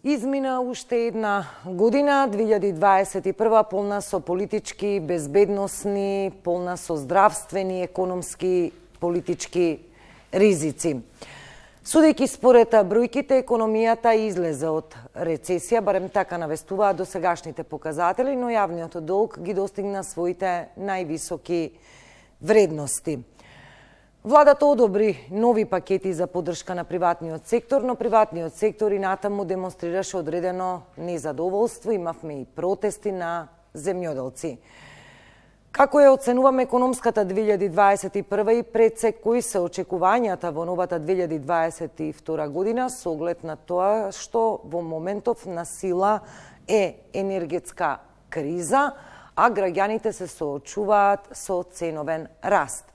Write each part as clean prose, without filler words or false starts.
Измина уште една година, 2021, полна со политички, безбедносни, полна со здравствени, економски, политички ризици. Судејќи според бројките, економијата излезе од рецесија, барем така навестуваат досегашните показатели, но јавниот долг ги достигна своите највисоки вредности. Владата одобри нови пакети за поддршка на приватниот сектор, но приватниот сектор и натаму демонстрираше одредено незадоволство, имавме и протести на земјоделци. Како ја оценуваме економската 2021 и пред се кои се очекувањата во новата 2022 година со оглед на тоа што во моментов на сила е енергетска криза, а граѓаните се соочуваат со ценовен раст.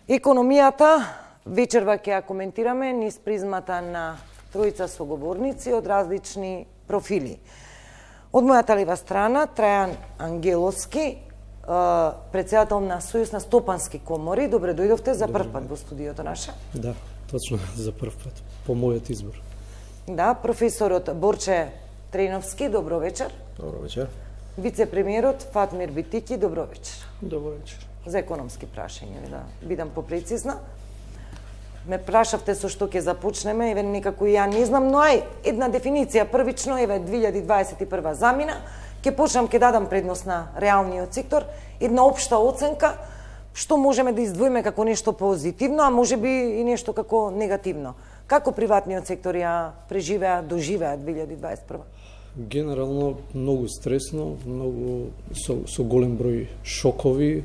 Економијата вечерва ќе ја коментираме низ призмата на тројца соговорници од различни профили. Од мојата лева страна Трајан Ангеловски, председател на Сојуз на стопански комори. Добре дојдовте за прв пат во студиото наше. Да, точно за прв пат, по мојот избор. Да, професорот Борче Треновски, добро вечер. Добро вечер. Вице-премиерот Фатмир Битики, добро вечер. Добро вечер. За економски прашања, да бидам попрецизна. Ме прашавте со што ќе започнеме, еве некако и ја не знам, но една дефиниција првично, еве 2021 замина, ќе почнам, ќе дадам предност на реалниот сектор, една општа оценка, што можеме да издвоиме како нешто позитивно, а можеби и нешто како негативно. Како приватниот сектор ја преживеа, доживеа 2021? Генерално многу стресно, многу со голем број шокови,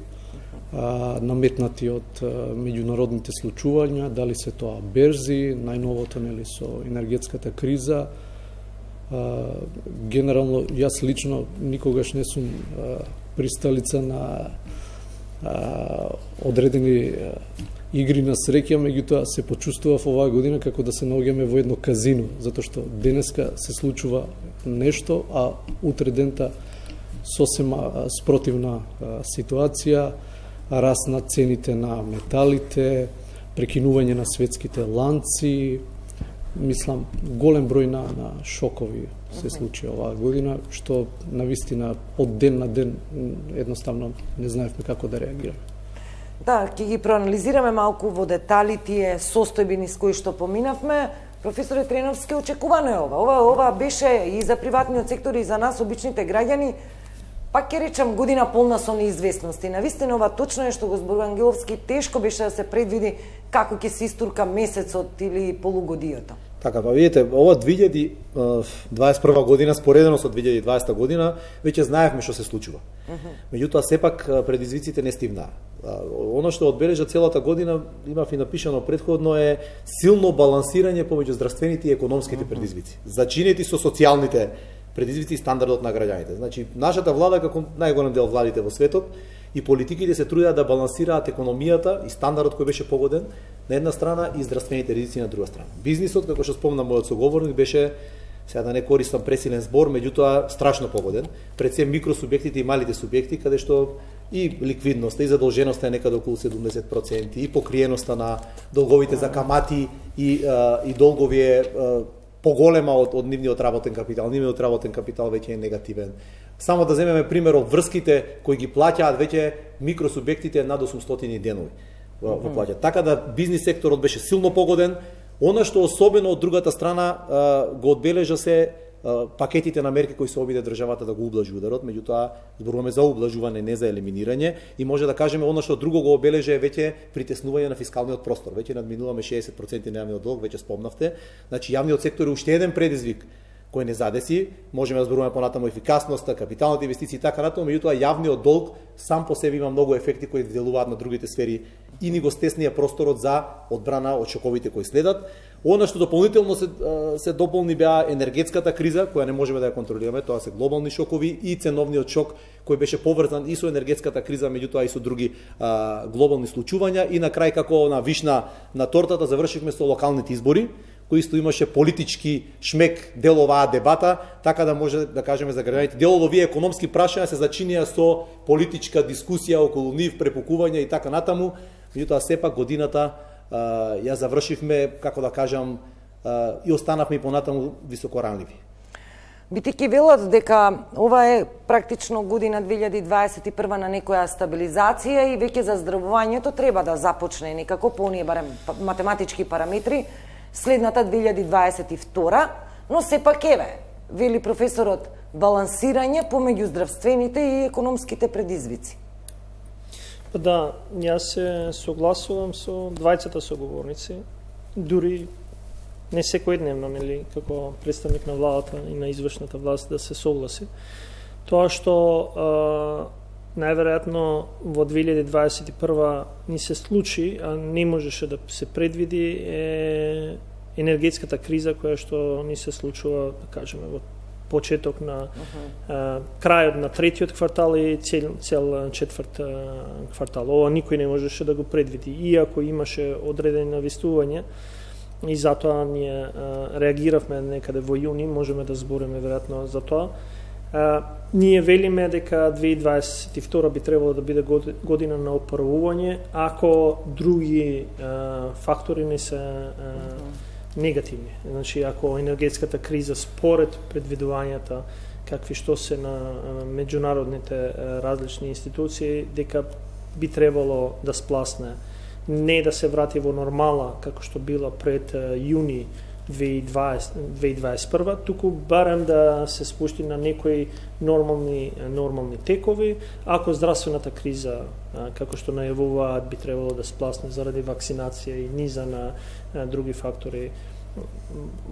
наметнати од меѓународните случувања, дали се тоа берзи, најновото нели со енергетската криза. Генерално, јас лично никогаш не сум присталица на одредени игри на среќа, меѓутоа се почувствував оваа година како да се наоѓаме во едно казино, затоа што денеска се случува нешто, а утре дента сосема спротивна ситуација, раст на цените на металите, прекинување на светските ланци. Мислам, голем број на шокови се случи оваа година, што навистина од ден на ден едноставно не знаевме како да реагираме. Да, ќе ги проанализираме малку во детали тие состојби низ кои што поминавме. Професоре Треновски, очекувано е ова. Ова беше и за приватниот сектор и за нас, обичните граѓани, пак ќе речам година полна со неизвестности. Навистина ова точно е што го зборува Ангеловски, тешко беше да се предвиди како ќе се истурка месецот или полугодието. Така, па видите, ова 2021 година споредено со 2020 година веќе знаевме што се случува. Меѓутоа сепак предизвиците не стивнаа. Оно што одбележа целата година, имав и напишано предходно, е силно балансирање помеѓу здравствените и економските предизвици, зачинети со социјалните предизвици и стандардот на граѓаните. Значи, нашата влада, како најголем дел владите во светот, и политиките се трудеа да балансираат економијата и стандардот кој беше погоден на една страна и здравствените ризици на друга страна. Бизнисот, како што спомна мојот соговорник, беше, сега да не користам пресилен збор, меѓутоа страшно погоден, пред се микросубјектите и малите субјекти, каде што и ликвидноста и задолженоста е некаде околу 70%, и покриеноста на долговите за камати и долгови е поголема од нивниот работен капитал. Нивниот работен капитал веќе е негативен. Само да земеме пример од врските кои ги плаќаат веќе микросубјектите над 800 денови во плаќа. Така да бизнис секторот беше силно погоден. Она што особено од другата страна го одбележа се пакетите на мерки кои се обиде државата да го ублажи ударот, меѓутоа зборуваме за ублажување, не за елиминирање, и може да кажеме она што друго го обележа е веќе притеснување на фискалниот простор. Веќе надминуваме 60% на јавниот долг, веќе спомнавте. Значи јавниот сектор е уште еден предизвик кој не задеси. Можеме да зборуваме понатаму ефикасноста, капиталните инвестиции и така натаму, меѓутоа јавниот долг сам по себе има многу ефекти кои делуваат на другите сфери и ни го стеснија просторот за одбрана од шоковите кои следат. Она што дополнително се дополни беа енергетската криза, која не можеме да ја контролираме, тоа се глобални шокови, и ценовниот шок кој беше поврзан и со енергетската криза, меѓутоа и со други глобални случувања, и на крај како на вишна на тортата завршивме со локалните избори, кој исто имаше политички шмек дел оваа дебата, така да може да кажеме за граѓаните. Дел од овие економски прашања се зачинија со политичка дискусија околу нив, препукување и така натаму, меѓутоа сепак годината ја завршивме, како да кажам, и останавме и понатаму високоранливи. Битики велат дека ова е практично година 2021 на некоја стабилизација и веќе заздравувањето треба да започне некако по оние барем математички параметри следната 2022, но сепак еве, вели професорот, балансирање помеѓу здравствените и економските предизвици. Да, јас се согласувам со двајцата соговорници, дури не секојдневно, нели, како представник на владата и на извршната власт да се согласи. Тоа што најверојатно во 2021 ни се случи, а не можеше да се предвиди, е енергетската криза која што ни се случува, да кажеме, во почеток на крајот на третиот квартал и цел четврт квартал. Ова никој не можеше да го предвиди, иако имаше одредени навистувања и затоа ние реагиравме некаде во јуни, можеме да збориме веројатно за тоа. Ние велиме дека 2022 би требало да биде година на опорувување, ако други фактори не се негативни. Значи, ако енергетската криза според предвидувањата какви што се на меѓународните различни институции, дека би требало да спласне, не да се врати во нормала како што била пред јуни 2021, туку барем да се спушти на некои нормални текови, ако здравствената криза, како што најавуваат, би требало да спласне заради вакцинација и низа на други фактори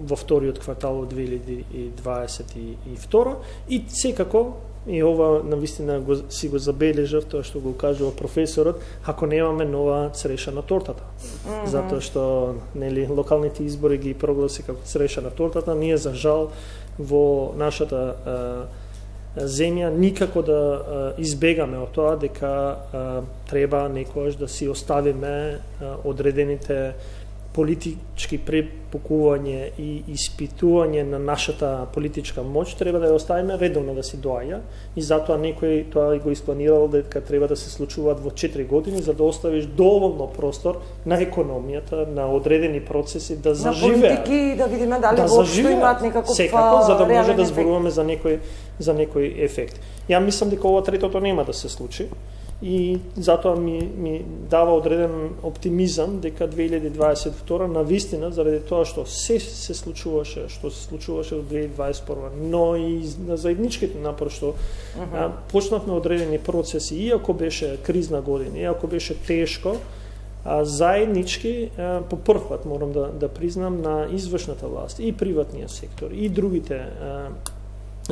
во вториот квартал од 2022 и секако, и ова навистина си го забележав, тоа што го кажува професорот, ако немаме нова цреша на тортата. Затоа што нели локалните избори ги прогласи како цреша на тортата, ние за жал во нашата земја никако да избегаме од тоа дека треба некојаш да си оставиме одредените политички препукување и испитување на нашата политичка моќ, треба да ја оставиме редовно да си доаѓа и затоа некој тоа го испланирал дека треба да се случуваат во 4 години за да оставиш доволно простор на економијата, на одредени процеси да заживеат. На политики да видиме дали воопшто имаат некаков секако, за да може да зборуваме за некој ефект. Ја мислам дека ова третото нема да се случи. И затоа ми дава одреден оптимизам дека 2022 навистина, заради тоа што се случуваше, што се случуваше во 2021, но и на заедничките напор што почнавме одредени процеси, иако беше кризна година, иако беше тешко, заеднички по прв пат морам да признам на извршната власт и приватниот сектор и другите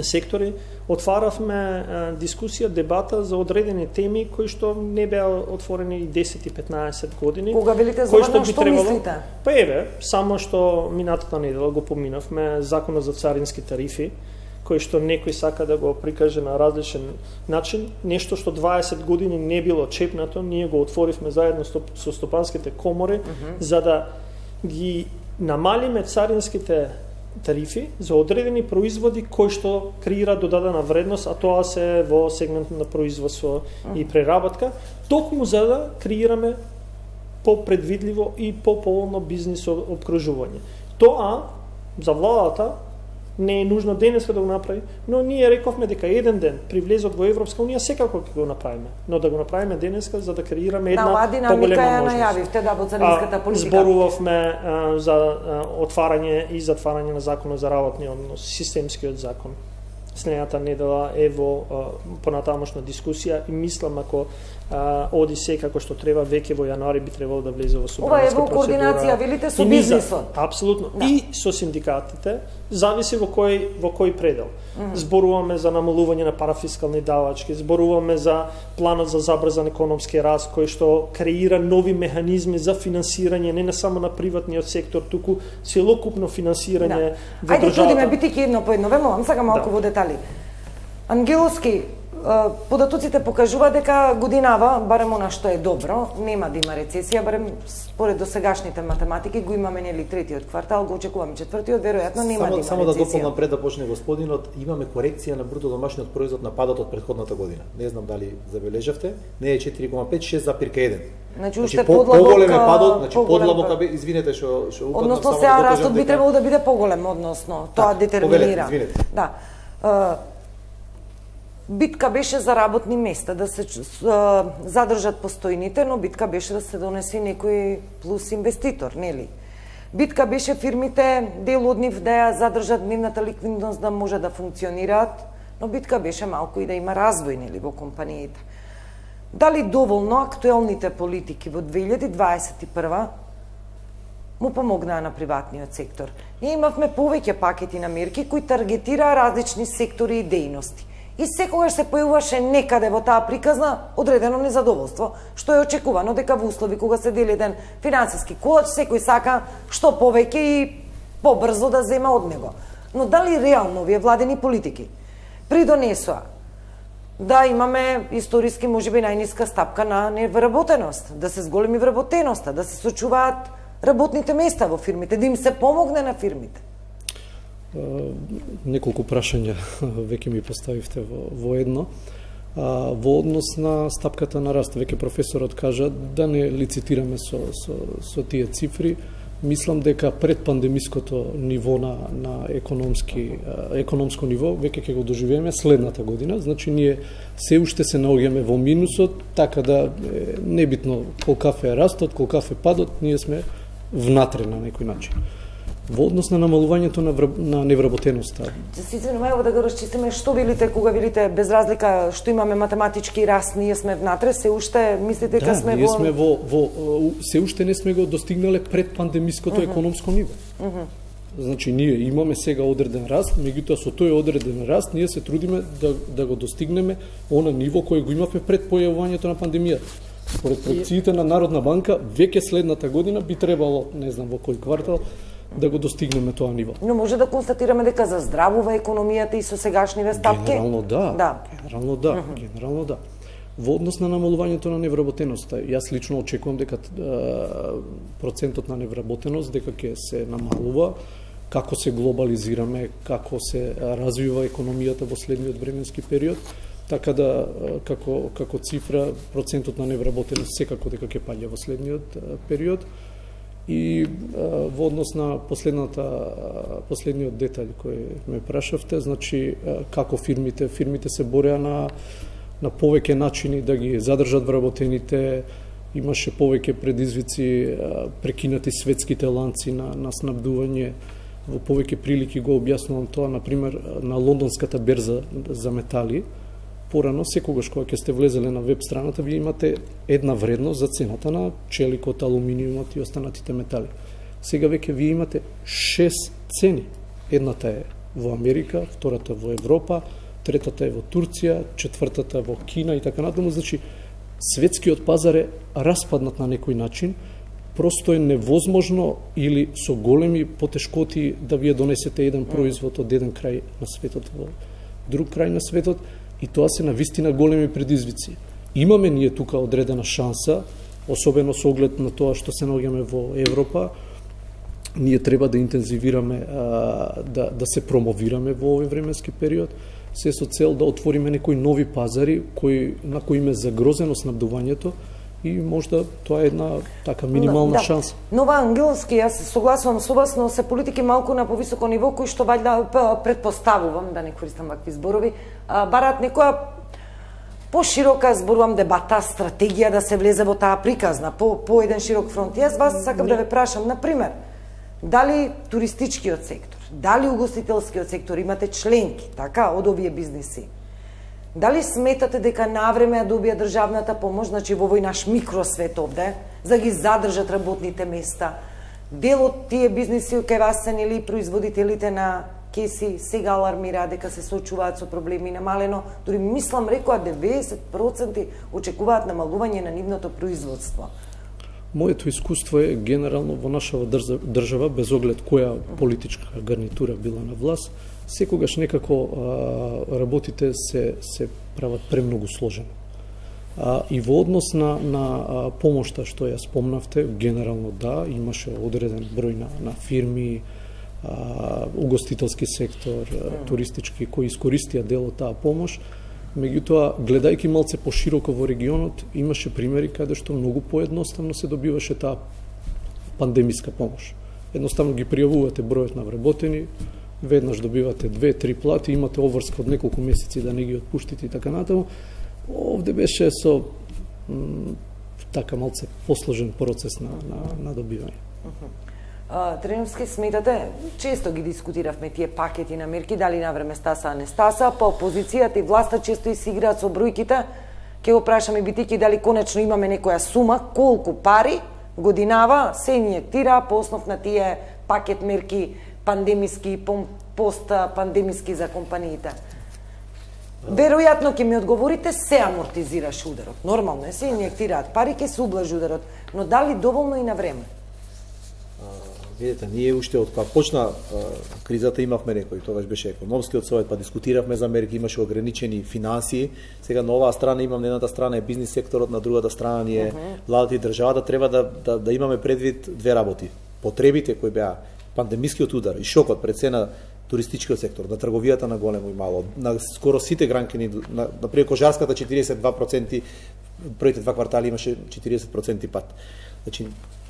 сектори, отваравме дискусија, дебата за одредени теми кои што не беа отворени и 10 и 15 години. Кога велите за што мислите? Па еве, само што минатата недела го поминавме Законот за царински тарифи, кој што некој сака да го прикаже на различен начин, нешто што 20 години не било чепнато, ние го отворивме заедно со стопанските комори, за да ги намалиме царинските тарифи за одредени производи кои што креира додадена вредност, а тоа се во сегментот на производство и преработка, токму за да креираме попредвидливо и пополно бизнис обкружување. Тоа за владата не е нужно денеска да го направи, но ние рековме дека еден ден при влезот во Европска унија секако ќе го направиме, но да го направиме денеска за да креираме една поголема можност. Најавивте да во царинската политика. Зборувавме за отварање и затварање на законот за работниот однос, системскиот закон. Следната недела е во понатамошна дискусија и мислам ако оди се како што треба, веќе во јануари би требало да влезе во собраниска процедура. Ова е во координација, велите, со бизнисот. Апсолутно. Да. И со синдикатите, зависи во кој предел. Зборуваме за намалување на парафискални давачки, зборуваме за планот за забрзан економски раст, кој што креира нови механизми за финансирање не само на приватниот сектор, туку целокупно финансирање во државата. Ајде, трудиме битики едно по едно, вемувам сега малку во детали. Ангеловски, податоците покажува дека годинава, барем она што е добро, нема да има рецесија, барем според досегашните математики, го имаме нели третиот квартал, го очекуваме четвртиот, веројатно нема да има рецесија. Само да дополнам пред да почне господинот, имаме корекција на бруто домашниот производ на падот од претходната година. Не знам дали забележавте, не е 4,5, 6,1. Значи уште подлабок, поголем е падот, значи подлабок, извинете што упаднав, односно сега растот би требало да биде поголем, односно тоа детерминира. Извинете. Да. Битка беше за работни места, да се задржат постојните, но битка беше да се донесе некој плюс инвеститор, нели? Битка беше фирмите, дел од нив да ја задржат нивната ликвидност да може да функционираат, но битка беше малку и да има развој, нели, во компаниите. Дали доволно актуелните политики во 2021 му помогнаа на приватниот сектор? Ние имавме повеќе пакети на мерки кои таргетираа различни сектори и дејности. И секогаш се појавуваше некаде во таа приказна одредено незадоволство, што е очекувано дека во услови кога се дели еден финансиски колач, секој сака што повеќе и побрзо да зема од него. Но дали реално овие владени политики придонесоа да имаме историски можеби најниска стапка на невработеност, да се зголеми вработеноста, да се сочуваат работните места во фирмите, да им се помогне на фирмите? Неколку прашања веќе ми поставивте во едно. Во однос на стапката на раст, веќе професорот кажа да не лицитираме со тие цифри. Мислам дека пред пандемиското ниво на економско ниво веќе ќе го доживееме следната година. Значи ние се уште се наоѓаме во минусот, така да небитно колкав е растот, колкав е падот, ние сме внатре на некој начин. Во однос на намалувањето на невработеноста. Се извинувам, ево да го расчистиме, што велите кога велите без разлика што имаме математички раст, ние сме внатре, се уште мислите дека сме ние сме се уште не сме го достигнале пред пандемиското економско ниво. Значи ние имаме сега одреден раст, меѓутоа со тој одреден раст ние се трудиме да го достигнеме она ниво кој го имавме пред појавувањето на пандемијата. Според проекциите на Народна банка, веќе следната година би требало, не знам во кој квартал, да го достигнеме тоа ниво. Но може да констатираме дека заздравува економијата и со сегашниве стапки? Генерално да. Во однос на намалувањето на невработеноста, јас лично очекувам дека процентот на невработеност дека ќе се намалува, како се глобализираме, како се развива економијата во следниот временски период, така да како цифра процентот на невработеност секако дека ќе паѓа во следниот период. И во однос на последниот детаљ кој ме прашавте, значи како фирмите се бореа на повеќе начини да ги задржат вработените, имаше повеќе предизвици, прекинати светските ланци на снабдување, во повеќе прилики го објаснувам тоа, например, на лондонската берза за метали. Порано, секогаш кога ќе сте влезеле на веб страната, вие имате една вредност за цената на челикот, алуминиумот и останатите метали. Сега веќе вие имате 6 цени. Едната е во Америка, втората во Европа, третата е во Турција, четвртата во Кина и така натаму. Значи, светскиот пазар е распаднат на некој начин, просто е невозможно или со големи потешкоти да вие донесете еден производ од еден крај на светот во друг крај на светот. И тоа се навистина големи предизвици. Имаме ние тука одредена шанса, особено со оглед на тоа што се наоѓаме во Европа, ние треба да интензивираме, да се промовираме во овој временски период, се со цел да отвориме некои нови пазари на кои им е загрозено снабдувањето и можда тоа е една така минимална шанса. Нова Ангелски, јас согласувам со вас, но се политики малку на повисоко ниво кои што вајда предпоставувам, да не користам вакви зборови, бараат некоја поширока, зборувам, дебата, стратегија да се влезе во таа приказна, по еден широк фронт. Јас вас сакам да ве прашам, например, дали туристичкиот сектор, дали угостителскиот сектор имате членки, така, од овие бизнеси, дали сметате дека навреме ја добија државната помош, значи во овој наш микросвет овде, за да ги задржат работните места? Дел од тие бизнеси кај вас се нели производителите на кеси сега алармираат дека се соочуваат со проблеми намалено, дури мислам рекоа 90% очекуваат намалување на нивното производство. Моето искуство е генерално во нашава држава, без оглед која политичка гарнитура била на власт, секогаш некако работите се прават премногу сложено. И во однос на помошта што ја спомнавте, генерално да, имаше одреден број на фирми, угостителски сектор, туристички, кои искористија дел од таа помош. Меѓутоа, гледајќи малце пошироко во регионот, имаше примери каде што многу поедноставно се добиваше таа пандемиска помош. Едноставно ги пријавувате бројот на вработени, веднаш добивате 2-3 плати, имате обврска од неколку месеци да не ги отпуштите и така натаму. Овде беше со така малце посложен процес на добивање. Треновски, сметате, често ги дискутиравме тие пакети на мерки, дали на време стаса, не стаса, па опозицијата и власта често и си играат со бројките. Ке го прашаме битики дали конечно имаме некоја сума, колку пари годинава се инјектира по основ на тие пакет мерки пандемиски, постпандемиски за компаниите. Веројатно ќе ми одговорите, се амортизираш ударот. Нормално е, се инјектираат пари, ќе се ублажи ударот, но дали доволно и на време? Видете, ние уште од кога почна кризата имавме некој, тогаш беше економскиот совет, па дискутиравме за мерки, имаше ограничени финансии. Сега на оваа страна имам, на едната страна е бизнис секторот, на другата страна ни е владата и државата. Треба да имаме предвид две работи. Потребите кои беа пандемискиот удар и шокот пред се на туристичкиот сектор, на трговијата на големо и мало, на скоро сите гранкини, например кожарската 42%, првите два квартали имаше 40% пат. Значи,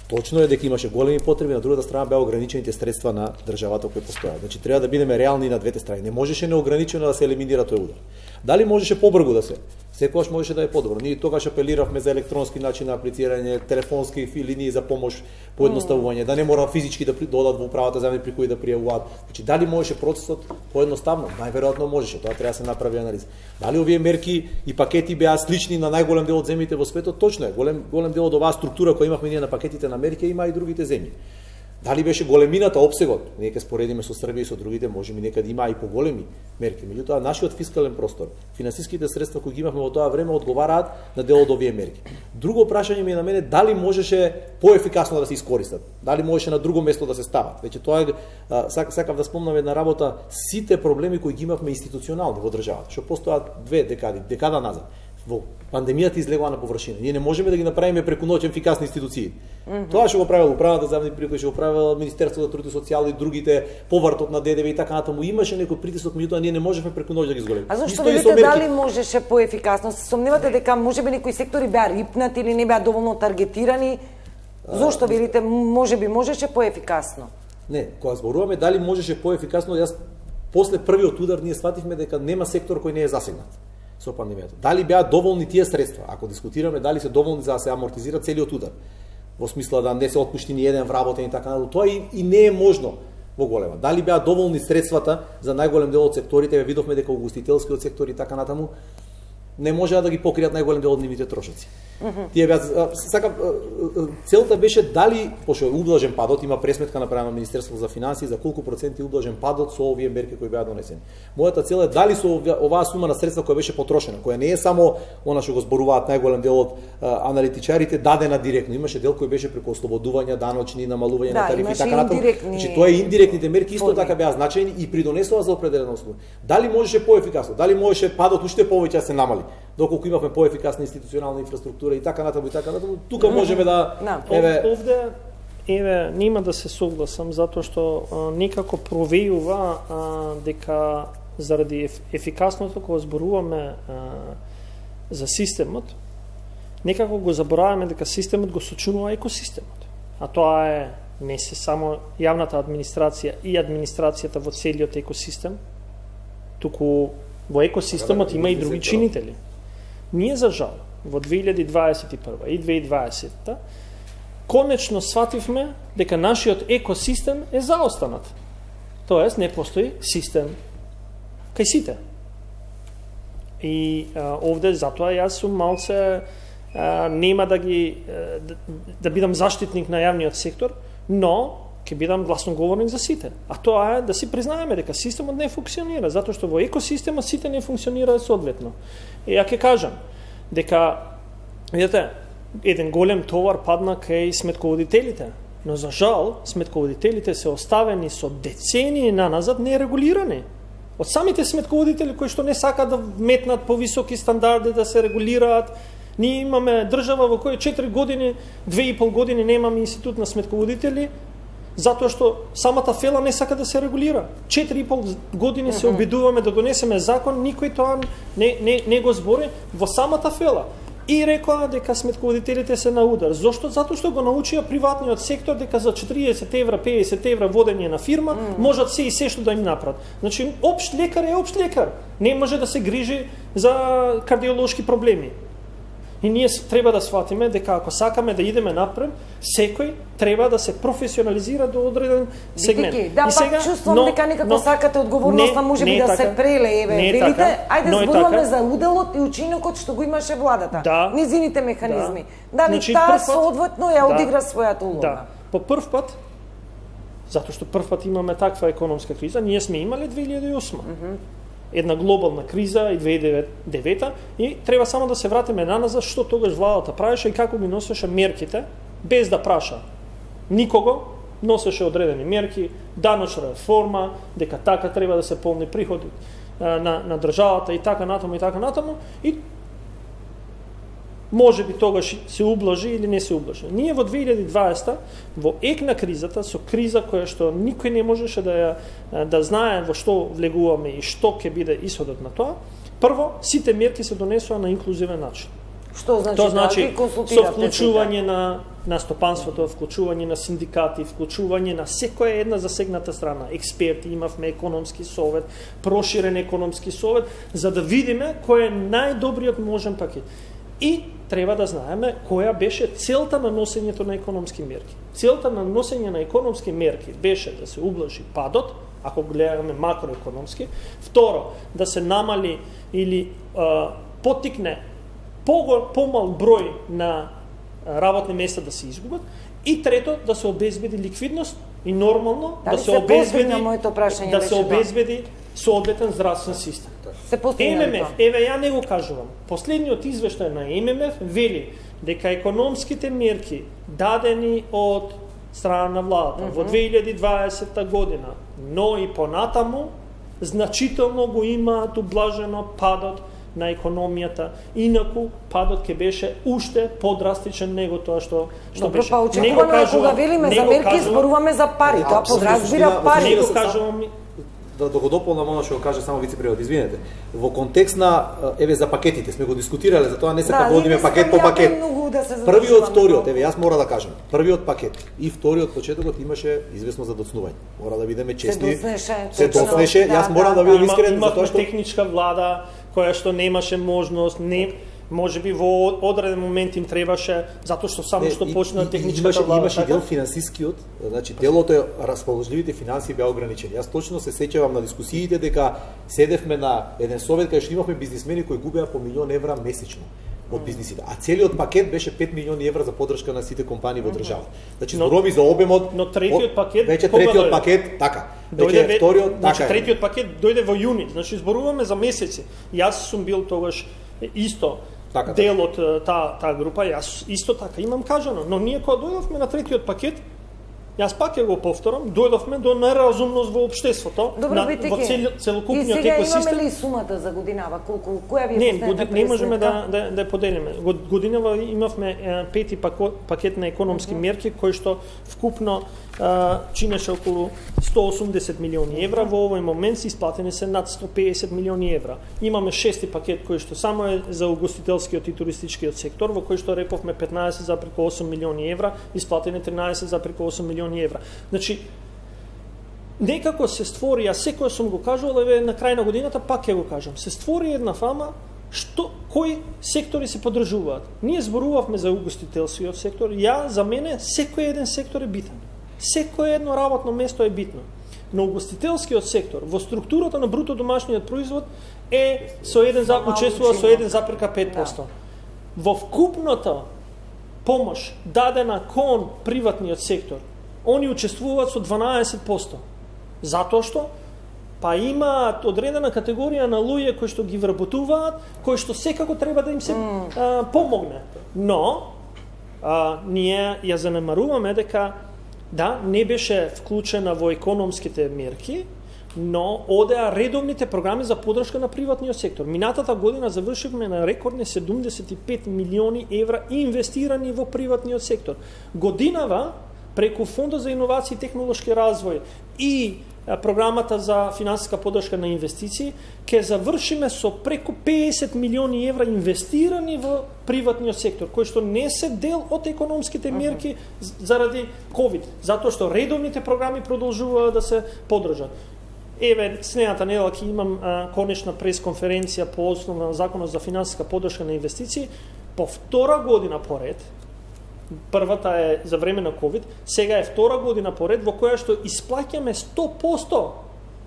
точно е дека имаше големи потреби, на другата страна беа ограничените средства на државата кои постојат. Значи треба да бидеме реални на двете страни. Не можеше неограничено да се елиминира тој удар. Дали можеше побрзо да се? Секогаш можеше да е подобро. Ние тогаш апелиравме за електронски начин на аплицирање, телефонски линии за помош, поедноставување, да не мора физички да додат во управата земји при кои да пријавуваат. Значи дали можеше процесот поедноставно? Најверојатно можеше, тоа треба да се направи анализа. Дали овие мерки и пакети беа слични на најголем дел од земјите во светот? Точно е. Голем дел од оваа структура која имавме ние на пакетите на мерки има и другите земји. Дали беше големината, опсегот? Ние ќе споредиме со Србија и со другите, може би некаде има и поголеми мерки. Меѓутоа, нашиот фискален простор, финансиските средства кои ги имавме во тоа време одговараат на дел од овие мерки. Друго прашање ми е на мене, дали можеше поефикасно да се искористат? Дали можеше на друго место да се стават? Веќе тоа е, сакав да спомнам една работа, сите проблеми кои ги имавме институционални во државата, што постојат две декада назад. Во пандемијата излегува на површина. Ние не можеме да ги направиме преку ноќ ефикасни институции. Тоа што го правил управата за земјни приходи, што го правил Министерството за труд и социјално и другите, повртот на ДДВ и така натаму, имаше некој притисок, меѓутоа ние не можевме преку ноќ да ги зголемиме. А зашто велите дали можеше поефикасно? Се сомневате дека можеби некои сектори беа рипнати или не беа доволно таргетирани? Зошто велите можеби можеше поефикасно? Не, кога зборуваме дали можеше поефикасно, јас после првиот удар ние свативме дека нема сектор кој не е засегнат со пандемијата. Дали беа доволни тие средства? Ако дискутираме дали се доволни за да се амортизира целиот удар, во смисла да не се отпушти ни еден вработен и така натаму, тоа и не е можно во голема. Дали беа доволни средствата за најголем дел од секторите? Ве видовме дека угостителскиот сектор и така натаму не можеа да ги покријат најголем дел од нивните трошоци. Тие беа целта беше дали, пошто е ублажен падот, има пресметка направена на Министерството за финансии за колку проценти ублажен падот со овие мерки кои беа донесени. Мојата цел е дали со оваа сума на средства која беше потрошена, која не е само она што го зборуваат најголем дел од аналитичарите дадена директно, имаше дел кој беше преку ослободувања даночни, намалување на тарифи и така натаму. Значи тоа е индиректните мерки исто така беа значајни и придонесоа за определена услуга. Дали можеше поефикасно? Дали можеше падот уште повеќе да се намали? Доколку имавме поефикасна институционална инфраструктура и така натаму, тука можеме да Овде нема да се согласам затоа што некако провејува дека заради ефикасното кога зборуваме за системот, некако го забораваме дека системот го сочинува екосистемот. А тоа е не се само јавната администрација и администрацијата во целиот екосистем, туку во екосистемот има и други чинители. Ние, за жал, во 2021 и 2020 конечно свативме дека нашиот екосистем е заостанат. Тоест, не постои систем кај сите. И овде, затоа јас сум малце нема да бидам заштитник на јавниот сектор, но ќе бидам гласноговорник за сите. А тоа е да си признаеме дека системот не функционира, затоа што во екосистемот сите не функционираат соодветно. И ја ќе кажам дека, видите, еден голем товар падна кај сметководителите, но за жал сметководителите се оставени со децении наназад нерегулирани. Од самите сметководители кои што не сакаат да метнат повисоки стандарди, да се регулираат. Ние имаме држава во која 4 години, 2,5 години немаме институт на сметководители, затоа што самата фела не сака да се регулира. 4,5 години се обидуваме да донесеме закон, никој тоа не го збори во самата фела. И рекоа дека сметководителите се на удар. Зошто? Затоа што го научија приватниот сектор дека за 40 евра, 50 евра водење на фирма можат се и се што да им направат. Значи, општ лекар е општ лекар. Не може да се грижи за кардиолошки проблеми. И ние треба да сватиме дека ако сакаме да идеме напред, секој треба да се професионализира до одреден сегмент. Да, и сега, пак чувствам дека некако сакате одговорноста може би да се прелее. Велите, ајде зборуваме за уделот и учинокот што го имаше владата. Да, низините механизми. Дали таа соодветно ја одигра својата улога? Да. По прв пат, затоа што прв пат имаме таква економска криза, ние сме имале 2008. Една глобална криза и 2009 и треба само да се вратиме наназад што тогаш владата правеше и како ги носеше мерките без да праша никого, носеше одредени мерки, даночна реформа, дека така треба да се полни приходи на државата и така натаму и може би тогаш се ублажи или не се ублажи. Ние во 2020 во ек на кризата, со криза која што никој не можеше да знае во што влегуваме и што ќе биде исходот на тоа, прво сите мерки се донесоа на инклузивен начин. Што значи? Тоа значи со вклучување на стопанството, вклучување на синдикати, вклучување на секоја една засегната страна, експерти, имавме економски совет, проширен економски совет, за да видиме кој е најдобриот можен пакет. И треба да знаеме која беше целта на носењето на економски мерки. Целта на носење на економски мерки беше да се ублажи падот, ако гледаме макроекономски. Второ, да се намали или поттикне помал број на работни места да се изгубат. И трето, да се обезбеди ликвидност и нормално да се обезбеди соодветен здравствен систем. ММФ, еве ја не го кажувам. Последниот извештај на ММФ вели дека економските мерки дадени од страна на владата во 2020 година, но и понатаму значително го имаат ублажено падот на економијата, инаку падот ќе беше уште подрастичен него тоа што беше. Па очекувано е кога велиме за мерки зборуваме за пари, тоа подразбира пари. Не го кажувам да го дополнам оно што го каже само вице-премиерот, извинете. Во контекст на еве за пакетите сме го дискутирале, за тоа не се подводиме пакет по пакет. Првиот, вториот, еве јас мора да кажам, првиот пакет и вториот почетокот имаше известно задоцнување. Мора да бидеме честни. Се доснеше, јас морам да бидам искрен за тоа што техничка влада која што немаше можност, може би во одреден момент им требаше, затоа што само што почна техничката влада. Имаше дел финансискиот, значи делото е расположливите финансии беа ограничени. Јас точно се сеќавам на дискусиите дека седевме на еден совет кај што имавме бизнисмени кои губеа по €1.000.000 месечно од бизнисите, а целиот пакет беше 5 милиони евра за поддршка на сите компании во државата. Значи зборови за обемот. Но третиот пакет веќе третиот пакет така. Веќе вториот, значи третиот пакет дојде во јуни. Значи зборуваме за месеци. Јас сум бил тогаш исто дел од таа група, јас исто така имам кажано, но ние кога дојдовме на третиот пакет, јас пак ќе го повторам, дојдовме до неразумност во општеството, во целокупниот екосистем. И сега имаме ли сумата за годинава, колку, која ви е последната? Не можеме да ја поделиме. Годинава имавме пети пакет на економски мерки, кој што вкупно чинеше околу 180 милиони евра, во овој момент се исплатени се над 150 милиони евра. Имаме шести пакет кој што само е за угостителскиот и туристичкиот сектор, во кој што рековме 15,8 милиони евра, исплатени 13,8 милиони евра. Значи, некако се створи, а секој сум го кажувал, еве на крај на годината пак ќе го кажам, се створи една фама кои сектори се поддржуваат. Ние зборувавме за угостителскиот сектор, за мене секој еден сектор е битен. Секое едно работно место е битно. Но угостителскиот сектор во структурата на бруто домашниот производ учествува со 1,5%. Во вкупната помош дадена кон приватниот сектор, они учествуваат со 12%. Затоа што па имаат одредена категорија на луѓе кои што ги вработуваат, кои што секако треба да им се помогне. Но ние ја занемаруваме дека не беше вклучена во економските мерки, но одеа редовните програми за поддршка на приватниот сектор. Минатата година завршивме на рекордни 75 милиони евра инвестирани во приватниот сектор. Годинава, преку Фондот за иновации и технолошки развој и програмата за финансиска поддршка на инвестиции, ќе завршиме со преку 50 милиони евра инвестирани во приватниот сектор, кои што не се дел од економските мерки заради COVID, затоа што редовните програми продолжуваат да се поддржат. Еве, следната недела ќе имам конечна пресконференција по основа на Законот за финансиска поддршка на инвестиции, по втора година поред. Првата е за време на COVID, сега е втора година поред во која што исплаќаме 100%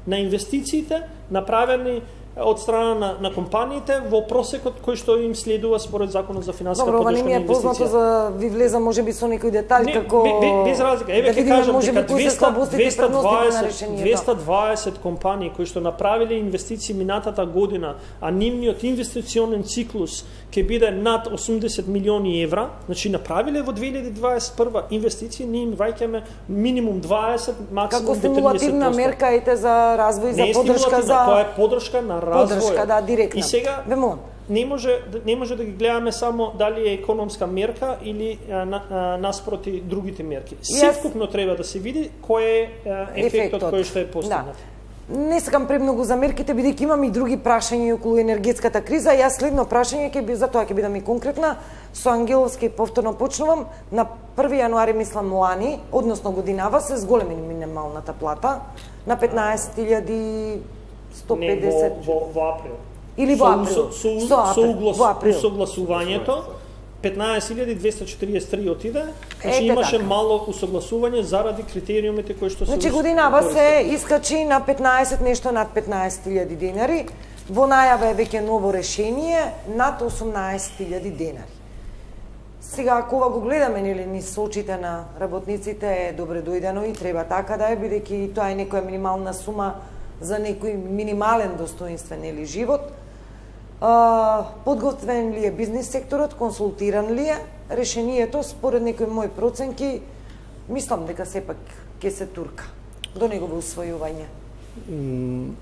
на инвестициите направени од страна на компаниите во просекот кој што им следува според Законот за финансиска поддршка на инвестиција. Добро, познато за ви влеза можеби со некои детали како без разлика. Еве ќе кажам дека 220 компании кои што направиле инвестиции минатата година, а нивниот инвестиционен циклус ќе биде над 80 милиони евра, значи направиле во 2021 инвестиции, ние им ваќаме минимум 20, максимум до 30%. Како стимулативна мерка ете за развој, за поддршка за тоа е поддршка на развој. Поддршка, да, директна. И сега не може да ги гледаме само дали е економска мерка или наспроти другите мерки. Севкупно треба да се види кој е ефектот кој што е постигнат. Да. Не сакам премногу за мерките, бидејќи имам и други прашања околу енергетската криза. Јас следно прашање ќе би, затоа ќе бидам и конкретна, со Ангеловски повторно почнувам. На 1 јануари, мислам, лани, односно годинава, се зголеми минималната плата на 15.150. Во април. Или во април. Со усогласувањето 15.243 отиде, значи имаше мало усогласување заради критериумите кои што се Значи годинава се искачи на 15 нешто над 15.000 денари. Во најава е веќе ново решение над 18.000 денари. Сега ако ова го гледаме нели низ очите на работниците е добре дојдено и треба така да е, бидејќи тоа е некоја минимална сума за некој минимален достоинствен нели живот. Подготвен ли е бизнес секторот, консултиран ли е? Решението според некои мои проценки мислам дека сепак ќе се турка до негово усвојување.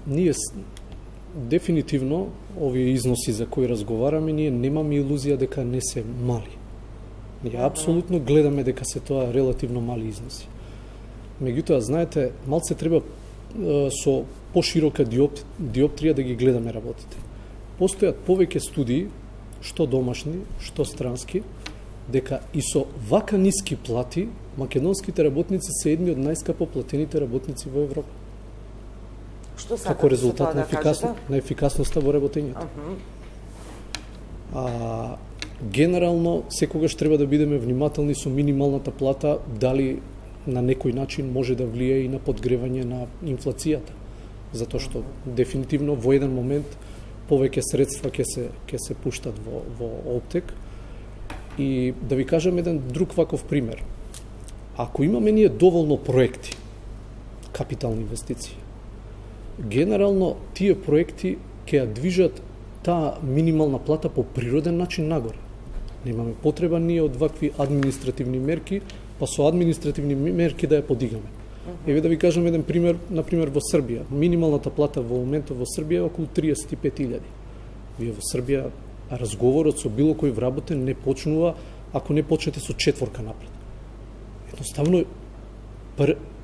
Ние дефинитивно овие износи за кои разговараме, ние немаме илузија дека не се мали. Ние апсолутно гледаме дека се тоа релативно мали износи. Меѓутоа, знаете, малце треба со поширока диоптрија да ги гледаме работите. Постојат повеќе студии, што домашни, што странски, дека и со вака ниски плати, македонските работници се едни од најскапо платените работници во Европа. Што сакате како резултат да на ефикасноста во работењето. Генерално, секогаш треба да бидеме внимателни со минималната плата, дали на некој начин може да влие и на подгревање на инфлацијата. Затоа што дефинитивно во еден момент повеќе средства ќе се пуштат во оптек. И да ви кажам еден друг ваков пример. Ако имаме ние доволно проекти, капитални инвестиции, генерално тие проекти ќе ја движат таа минимална плата по природен начин нагоре. Немаме потреба ние од вакви административни мерки, па со административни мерки да ја подигаме. Еве да ви кажам еден пример, например во Србија. Минималната плата во моментот во Србија е околу 35.000. Вие во Србија разговорот со било кој вработен не почнува ако не почнете со четворка напред. Едноставно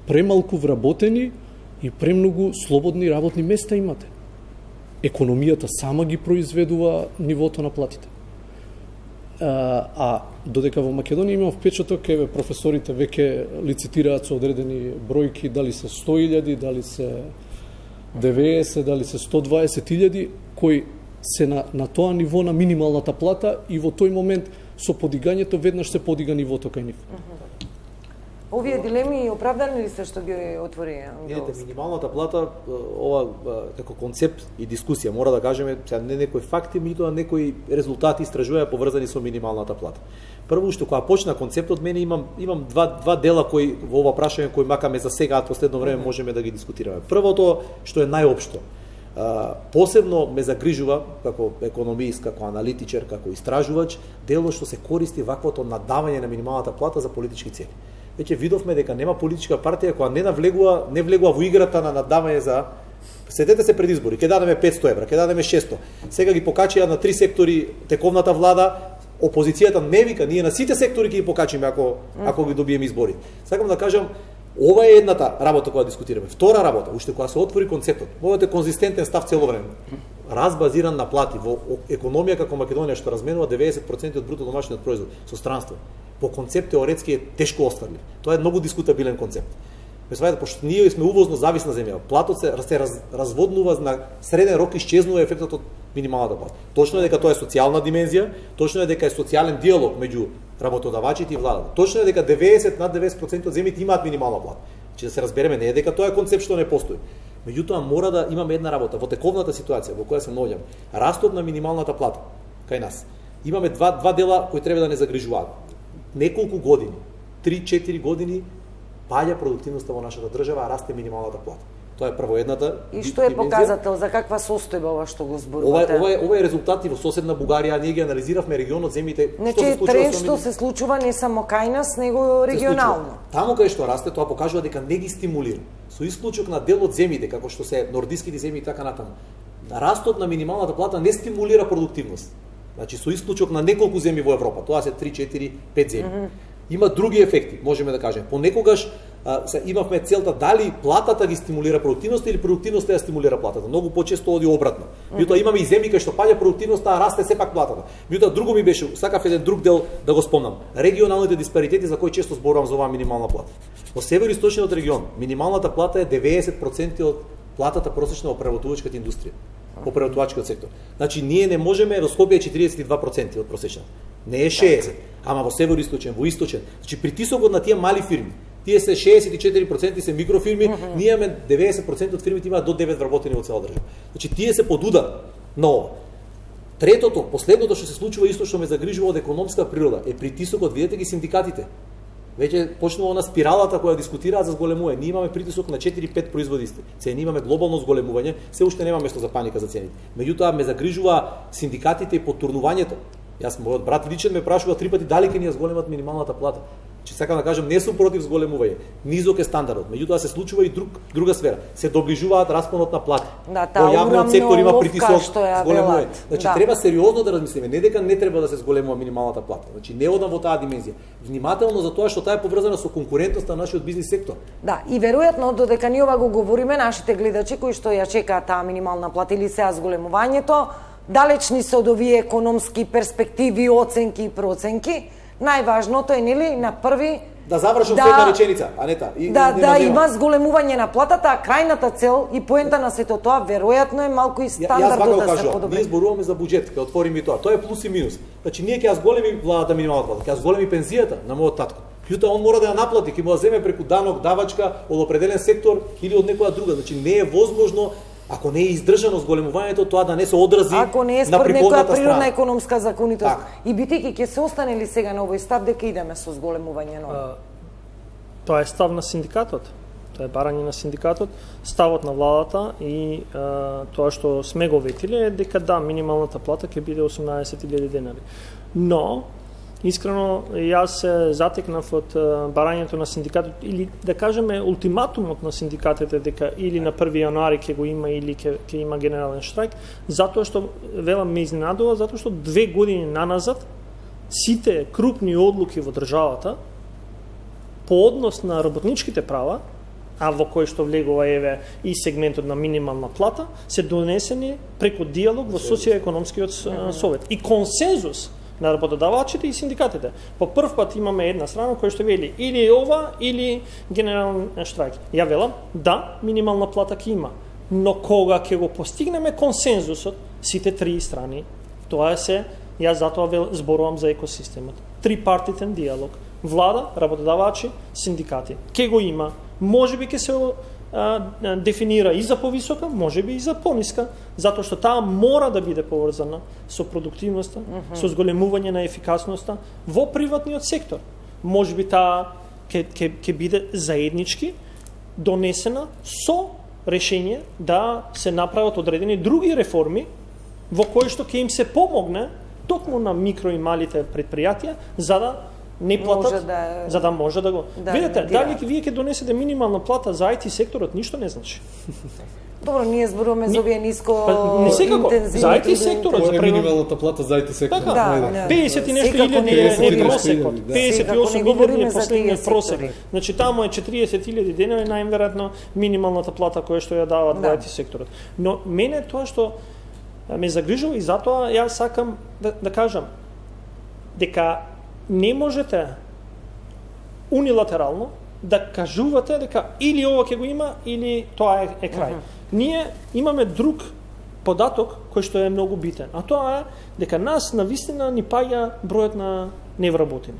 премалку вработени и премногу слободни работни места имате. Економијата сама ги произведува нивото на платите. А додека во Македонија имам впечаток, еве професорите веќе лицитираат со одредени бројки, дали се 100.000, дали се 90, дали се 120.000, кои се на тоа ниво на минималната плата и во тој момент со подигањето веднаш се подига нивото кај нив. Овие дилеми оправдани ли се што ги отвори Ангеловски? Минималната плата, ова како концепт и дискусија, мора да кажеме, сега не некои факти, меѓутоа некои резултати истражувања поврзани со минималната плата. Прво што кога почна концептот, мене имам два дела кои во ова прашање кои макаме за сега, а последно време можеме да ги дискутираме. Првото што е најопшто, посебно ме загрижува како економист, како аналитичар, како истражувач, дело што се користи ваквото надавање на минималната плата за политички цели. Веќе видовме дека нема политичка партија која не влегува во играта на надавање за седете се пред избори, ќе дадеме 500 евра, ќе дадеме 600. Сега ги покачија на 3 сектори тековната влада, опозицијата не вика, ние на сите сектори ќе ги покачиме ако ги добиеме избори. Сакам да кажам, Ова е едната работа која дискутираме. Втора работа, уште кога се отвори концептот, морате конзистентен став цело време. Раз базиран на плати во економија како Македонија што разменува 90% од бруто домашниот производ со странство. По концепт теоретски е тешко остварлив. Тоа е многу дискутабилен концепт. Мислам, пошто ние сме увозно зависна земја, платот се разводнува на среден рок, исчезнува ефектот од минималната плата. Точно е дека тоа е социјална димензија, точно е дека е социјален диалог меѓу работодавачите и владата. Точно е дека над 90% од земјите имаат минимална плата. Че да се разбереме, не е дека тоа е концепт што не постои. Меѓутоа мора да имаме една работа во тековната ситуација во која се наоѓаме. Растот на минималната плата кај нас. Имаме два дела кои треба да не загрижуваат. Неколку години, 3-4 години паѓа продуктивноста во нашата држава, а расте минималната плата. Тоа е прво едната. И што е показател за каква состојба ова што го зборувате? Ова е резултати во соседна Бугарија, ние ги анализиравме регионот, земите, што се случува. Тренд што се случува не само кај нас, него регионално. Таму кај што расте, тоа покажува дека не ги стимулира. Со исклучок на дел од земите, како што се нордиските земји и така натаму. Растот на минималната плата не стимулира продуктивност. Значи со исклучок на неколку земји во Европа, тоа се 3, 4, 5 земји. Има други ефекти, можеме да кажеме. Понекогаш имавме целта дали платата ги стимулира продуктивноста или продуктивноста ја стимулира платата. Многу почесто оди обратно. Меѓутоа имаме и земји кај што паѓа продуктивноста, а расте сепак платата. Меѓутоа друго ми беше, сакав еден друг дел да го спомнам. Регионалните диспаритети за кои често зборувам за оваа минимална плата. Во североисточниот регион минималната плата е 90% од платата просечна во преработувачката индустрија, во преработувачкиот сектор. Значи ние не можеме, во Скопје е 42% од просечна. Не е 60, ама во североисточен, во источен. Значи притисокот на тие мали фирми, тие се 64% се микрофирми, ние имаме 90% од фирмите имаат до 9 вработени во цела држава. Значи тие се под удар на ова. Третото, последното што се случува исто што ме загрижува од економска природа е притисокот, видете ги синдикатите. Веќе почнува на спиралата која дискутираат за зголемување. Ние имаме притисок на 4-5 производисти. Ние имаме глобално зголемување, се уште нема место за паника за цените. Меѓутоа ме загрижува синдикатите и потурнувањето. Јас мојот брат лично ме прашува 3 пати дали ќе ни ја зголемат минималната плата. Че сакам да кажам, не сум против зголемување. Низок е стандардот. Меѓутоа се случува и друга сфера. Се доближуваат распонот на плати. Да, во јавниот сектор има притисок зголемување. Значи да. Треба сериозно да размислиме, не дека не треба да се зголемува минималната плата. Значи не одам во таа димензија. Внимателно за тоа што таа е поврзана со конкурентноста на нашиот бизнис сектор. Да, и веројатно додека ние ова го говориме, нашите гледачи кои што ја чекаат таа минимална плата или сега зголемувањето, далечни се од овие економски перспективи, оценки и проценки, најважното е нели на први да завршам со една реченица, а не та. Да има зголемување на платата, а крајната цел и поента на сето тоа веројатно е малку и стандардот да се подобри. Ние зборуваме за буџет, ќе отвориме и тоа. Тоа е плюс и минус. Значи ние ќе ја зголеми владата минималната плата, ќе ја зголеми пензијата на мојот татко. Јута он мора да ја наплати, ќе му ја земе преку данок, давачка од определен сектор или од некоја друга. Значи не е возможно ако не е издржано зголемувањето, тоа да не се одрази на приходната страна. Ако не е според некоја природна економска законитост. И битејќи ќе се остане ли сега на овој став дека идеме со зголемување на Тоа е став на синдикатот. Тоа е барање на синдикатот, ставот на владата и тоа што сме го ветиле е дека да, минималната плата ќе биде 18.000 денари. Но искрено, јас се затекнав од барањето на синдикатот или да кажеме ултиматумот на синдикатите дека или на 1 јануари ќе го има или ќе има генерален штрајк, затоа што велам ме изненадува, затоа што 2 години наназад сите крупни одлуки во државата по однос на работничките права, а во кој што влегува еве и сегментот на минимална плата, се донесени преку диалог во социјоекономскиот совет и консензус на работодавачите и синдикатите. По прв пат имаме една страна која што вели или ова или генерален штрайк. Ја велам, да, минимална плата ќе има, но кога ќе го постигнеме консензусот, сите три страни, тоа се, јас затоа зборувам за екосистемот. Трипартитен диалог, влада, работодавачи, синдикати. Ке го има, можеби ќе се дефинира и за повисока, можеби и за пониска, затоа што таа мора да биде поврзана со продуктивноста, со зголемување на ефикасноста во приватниот сектор. Можеби таа ќе биде заеднички донесена со решение да се направат одредени други реформи во кои што ќе им се помогне токму на микро и малите предпријатија за да не платат, за да може да го... Видете, дали вие ќе донесете минимална плата за IT секторот, ништо не значи. Добро, ние зборуваме за овие ниско не секако, за IT секторот, за Која е минималната плата за IT секторот? Да, 50 и нешто илјади е просекот. 58.000 е последниот просек. Значи таму е 40.000 денови најверојатно минималната плата која што ја дават во IT секторот. Но мене тоа што ме загрижува и затоа јас сакам да кажам дека не можете унилатерално да кажувате дека или ова ќе го има или тоа е крај. Ние имаме друг податок кој што е многу битен, а тоа е дека нас навистина ни паѓа бројот на невработени.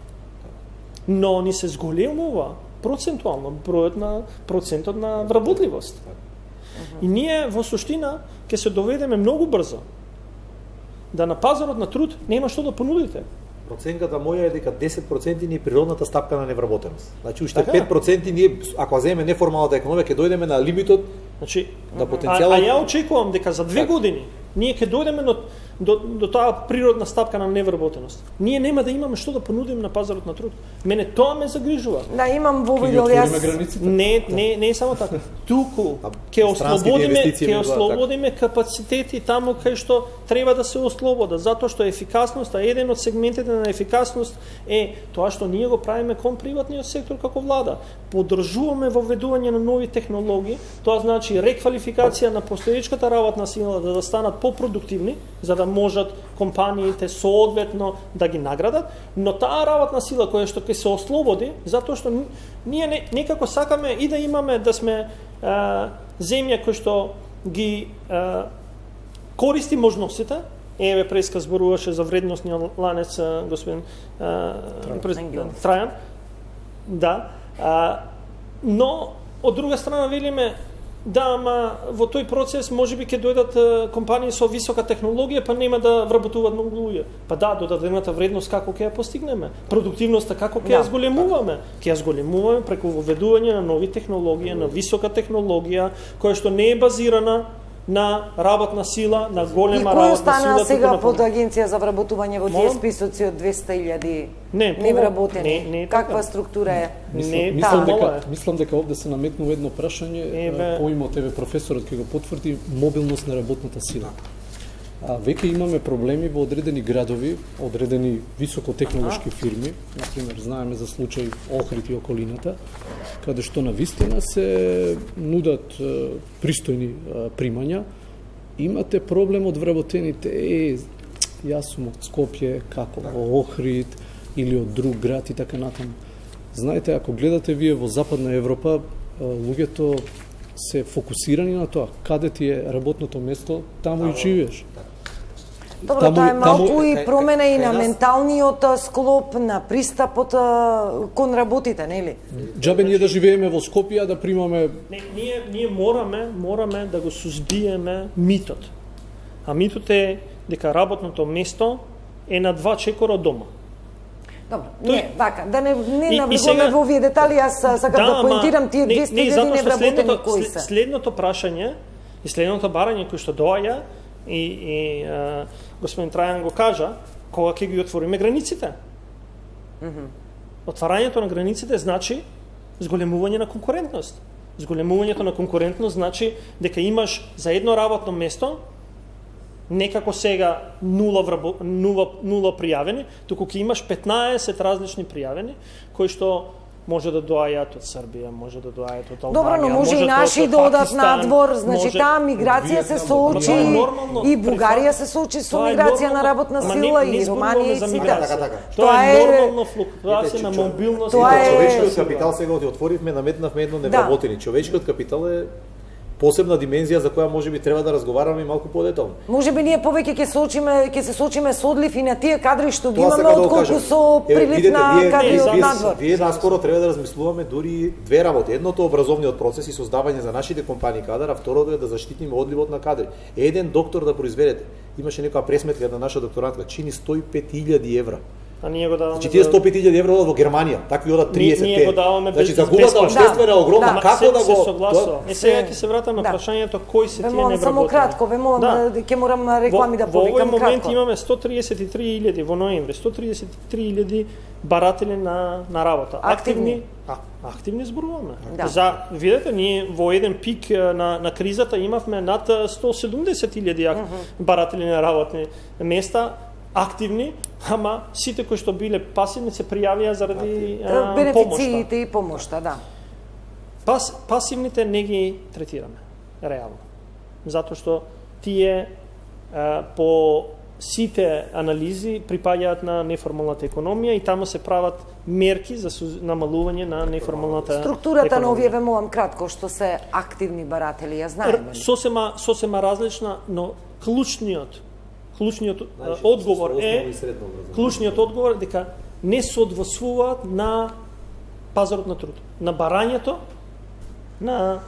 Но ни се зголемува процентуално процентот на вработливост. И ние во суштина ќе се доведеме многу брзо да на пазарот на труд нема што да понудите. Проценката моја е дека 10% ни е природната стапка на невработеност. Значи уште 5% ние ако земеме неформалната економија ќе дојдеме на лимитот, значи на потенцијалот. А ја очекувам дека за 2 години ние ќе дојдеме до таа природна стапка на невработеност. Ние нема да имаме што да понудиме на пазарот на труд. Мене тоа ме загрижува. Да, имам во видео јас. Не е само така. Туку ќе ослободиме капацитети таму кај што треба да се ослобода, затоа што ефикасноста, еден од сегментите на ефикасност е тоа што ние го правиме кон приватниот сектор како влада. Поддржуваме воведување на нови технологии, тоа значи реквалификација на постоечката работна сила да станат попродуктивни, за да можат компаниите соодветно да ги наградат, но таа работна сила која што ќе се ослободи, затоа што ние некако сакаме и да имаме да сме земја кој што ги користи можностите. Еве преска зборуваше за вредносниот ланец господин Трајан. Да. Но од друга страна велиме да, ама во тој процес можеби ќе дојдат компании со висока технологија, па нема да вработуваат многу луѓе. Па да, додадената вредност како ќе ја постигнеме? Продуктивноста како ќе ја зголемуваме? Ќе ја зголемуваме преку воведување на нови технологии, на висока технологија, која што не е базирана на работна сила, на голема работна сила. И кој остана сега под агенција за вработување во тие списоци од 200.000 невработени? Каква структура е? Мислам дека овде се наметнува едно прашање, поимот еве професорот ќе го потврди, мобилност на работната сила. Веќе имаме проблеми во одредени градови, одредени високотехнолошки фирми, например, знаеме за случај Охрид и околината, каде што навистина се нудат пристојни примања. Имате проблем од вработените, јас сум од Скопје, како во Охрид или од друг град и така натаму. Знаете, ако гледате вие во Западна Европа, луѓето се фокусирани на тоа, каде ти е работното место, таму и живееш. Добро, тоа е малку и промена и на менталниот склоп, на пристапот кон работите, нели? Џабе ние да живееме во Скопје, да примаме... Ние мораме да го сузбиеме митот. А митот е дека работното место е на 2 чекора од дома. Добро, не, вака, да не навлегуваме во овие детали, јас сакам да поинтирам тие 200.000 невработени кои се. Следното прашање и следното барање кој што доаѓа и господин Трајан го кажа, кога ќе ги отвориме границите. Отварањето на границите значи зголемување на конкурентност. Зголемувањето на конкурентност значи дека имаш за едно работно место некако сега нула пријавени, туку ќе имаш 15 различни пријавени, кои што може да доаѓаат од Србија, може да доаѓаат од Албанија. Добро, но може и наши да одат надвор, значи таа миграција се соочи и Бугарија се соочи со миграција на работна сила и Романија и сите. Тоа е нормално флуктуација на мобилност. Човечкиот капитал сега го отворивме, наметнавме едно невработени. Човечкиот капитал е посебна димензија за која можеби треба да разговараме малку подетално. Можеби ние повеќе ќе се соочиме со одлив и на тие кадри што ги имаме отколку со прилив на кадри од надвор. Вие наскоро треба да размислуваме дури две работи. Едното образовниот процес и создавање за нашите компании кадар, а второто е да заштитиме одливот на кадри. Еден доктор да произведете. Имаше некоја пресметка на наша докторантка, чини 105.000 евра. А ние го даваме. Значи тие 105.000 евра одат во Германија, такви одат 30. Ние го даваме без. Значи загубата општествена е огромна. Како да го сега ќе се вратам на прашањето кои се тие невработени. Само кратко, ќе морам реклами да повикам кратко. Во овој момент имаме 133.000 во ноември, 133.000 баратели на работа. Активни зборуваме. Да. Видете, ние во еден пик на кризата имавме над 170.000 баратели на работни места, активни, ама сите кои што биле пасивни се пријавија заради бенефициите и помошта, да. Пасивните не ги третираме реално. Затоа што тие по сите анализи припаѓаат на неформалната економија и таму се прават мерки за намалување на неформалната Структурата на овие, ве молам кратко, што се активни баратели, ја знаеме. Сосема различна, но клучниот одговор е дека не се одвосвуваат на пазарот на труд, на барањето на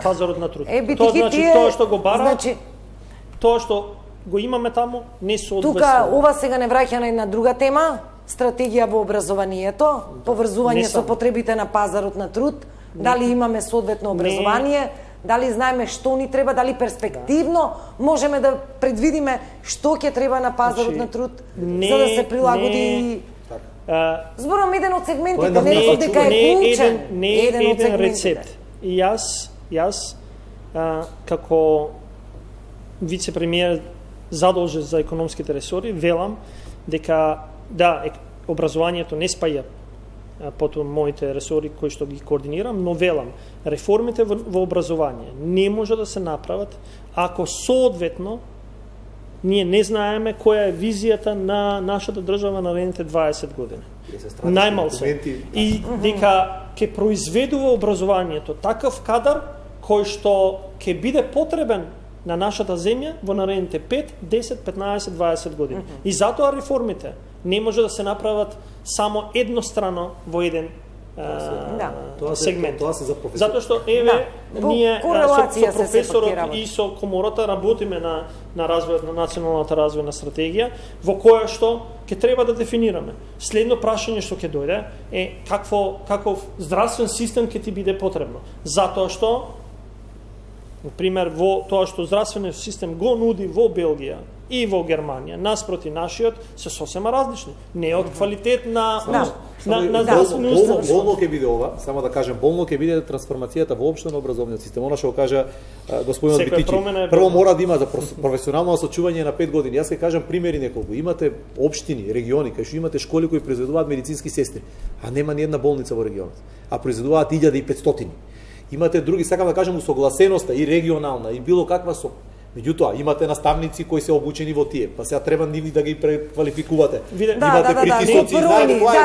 пазарот на труд. Тоа значи тоа што го бараат, тоа што го имаме таму, не се одвесува. Тука, ова сега не враќа на една друга тема, стратегија во образованието, поврзување со потребите на пазарот на труд, дали имаме соодветно образование, дали знаеме што ни треба, дали перспективно можеме да предвидиме што ќе треба на пазарот на труд, за да се прилагоди. Зборам еден од сегментите, не е дека е клучен, еден од рецепт. И јас како вице-премиер задолжен за економските ресори, велам дека да, образованието не спаја под моите ресори кои што ги координирам, но велам, реформите во образование не може да се направат ако соодветно ние не знаеме која е визијата на нашата држава на наредните 20 години. Најмалце. И дека ќе произведува образованието такав кадар кој што ќе биде потребен на нашата земја во наредните 5, 10, 15, 20 години. И затоа реформите не може да се направат само еднострано во еден сегмент. Затоа што ние со професорот и со комората работиме на развојот на националната развојна стратегија, во која што ќе треба да дефинираме. Следно прашање што ќе дојде е каков здравствен систем ќе ти биде потребно. Затоа што например, во тоа што здравствениот систем го нуди во Белгија и во Германија, наспроти нашиот, се сосема различни. Не од квалитет на здравствени услуги. Болно ќе биде ова, само да кажем, болно ќе биде трансформацијата воопшто на образовниот систем. Она што го кажа господинот Битичи. Прво мора да има за професионално сочување на 5 години. Јас ќе кажам примери неколку. Имате општини, региони кај што имате школи кои произведуваат медицински сестри, а нема ни една болница во регионот, а произведуваат 1500. Имате други, сакам да кажам, усогласеноста и регионална и било каква со. Меѓутоа, имате наставници кои се обучени во тие, па сега треба нивни да ги преквалификувате. Имате притисоци, знаете која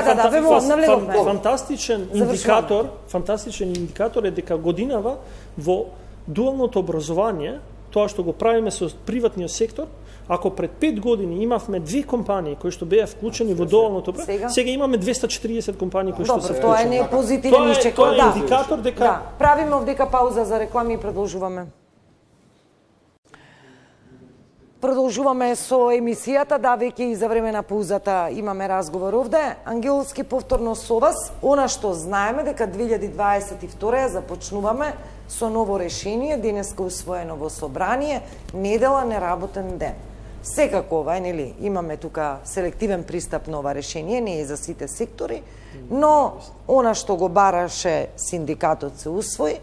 е фантастичен индикатор е дека годинава во дуалното образование, тоа што го правиме со приватниот сектор, ако пред 5 години имавме 2 компании кои што беа вклучени во дуалното образование, сега имаме 240 компании кои што се вклучени. Тоа е не позитивен ишчек. Тоа е индикатор дека правиме овдека пауза за реклами и продолжуваме. Продолжуваме со емисијата, да, веќе и за време на паузата имаме разговор овде. Ангелски, повторно со вас, она што знаеме дека 2022 ја започнуваме со ново решение, денеска усвоено во собрание, недела неработен ден. Секако ова, нели, имаме тука селективен пристап на ова решение, не е за сите сектори, но она што го бараше синдикатот се усвои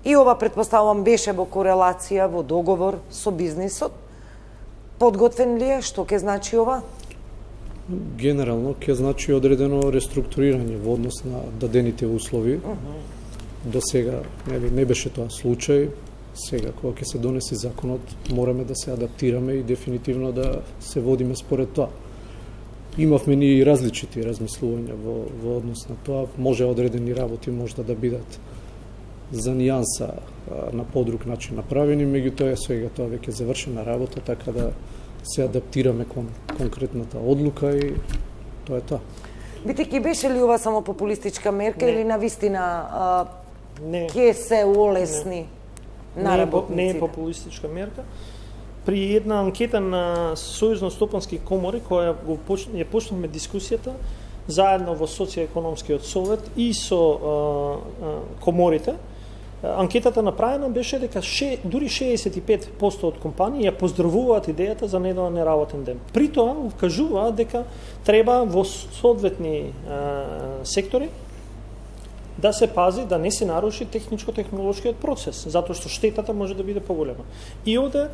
и ова претпоставувам беше во корелација, во договор со бизнисот. Подготвен ли е? Што ќе значи ова? Генерално ќе значи одредено реструктурирање во однос на дадените услови. До сега не беше тоа случај. Сега, кога ќе се донесе законот, мораме да се адаптираме и дефинитивно да се водиме според тоа. Имавме ни и различити размислувања во однос на тоа. Може одредени работи можда да бидат за нијанса на подруг начин направени, меѓутоа сега тоа веќе завршена работа, така да се адаптираме кон конкретната одлука и тоа е тоа. Бидејќи беше ли ова само популистичка мерка или навистина ќе се олесни на работниците? Не е популистичка мерка. При една анкета на Сојузно стопански комори, која ја почнавме дискусијата, заедно во социјоекономскиот совет и со коморите, анкетата направена беше дека дури 65% од компании ја поздравуваат идејата за неделен неработен ден. При тоа укажуваат дека треба во соодветни сектори да се пази да не се наруши техничко-технолошкиот процес, затоа што штетата може да биде поголема. И овде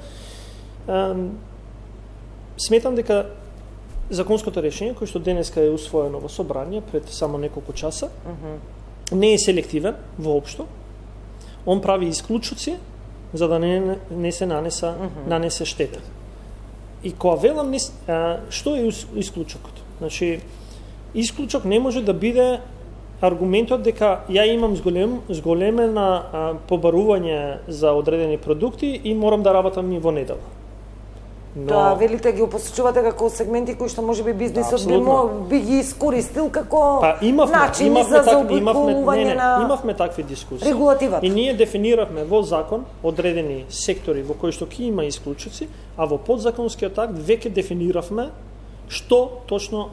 сметам дека законското решение кој што денеска е усвоено во собрание пред само неколку часа не е селективен воопшто. Он прави исклучоци за да не се нанесе штета. И кога велам што е исклучокот? Значи исклучок не може да биде аргументот дека ја имам зголемена побарување за одредени продукти и морам да работам и во недела. Но... Тоа велите ги посочувате како сегменти кои што можеби бизнисот би ги искористил како начини за заобиколување на имавме такви дискусии. Регулативата. И ние дефиниравме во закон одредени сектори во кои што ќе има исклучоци, а во подзаконскиот акт веќе дефиниравме што точно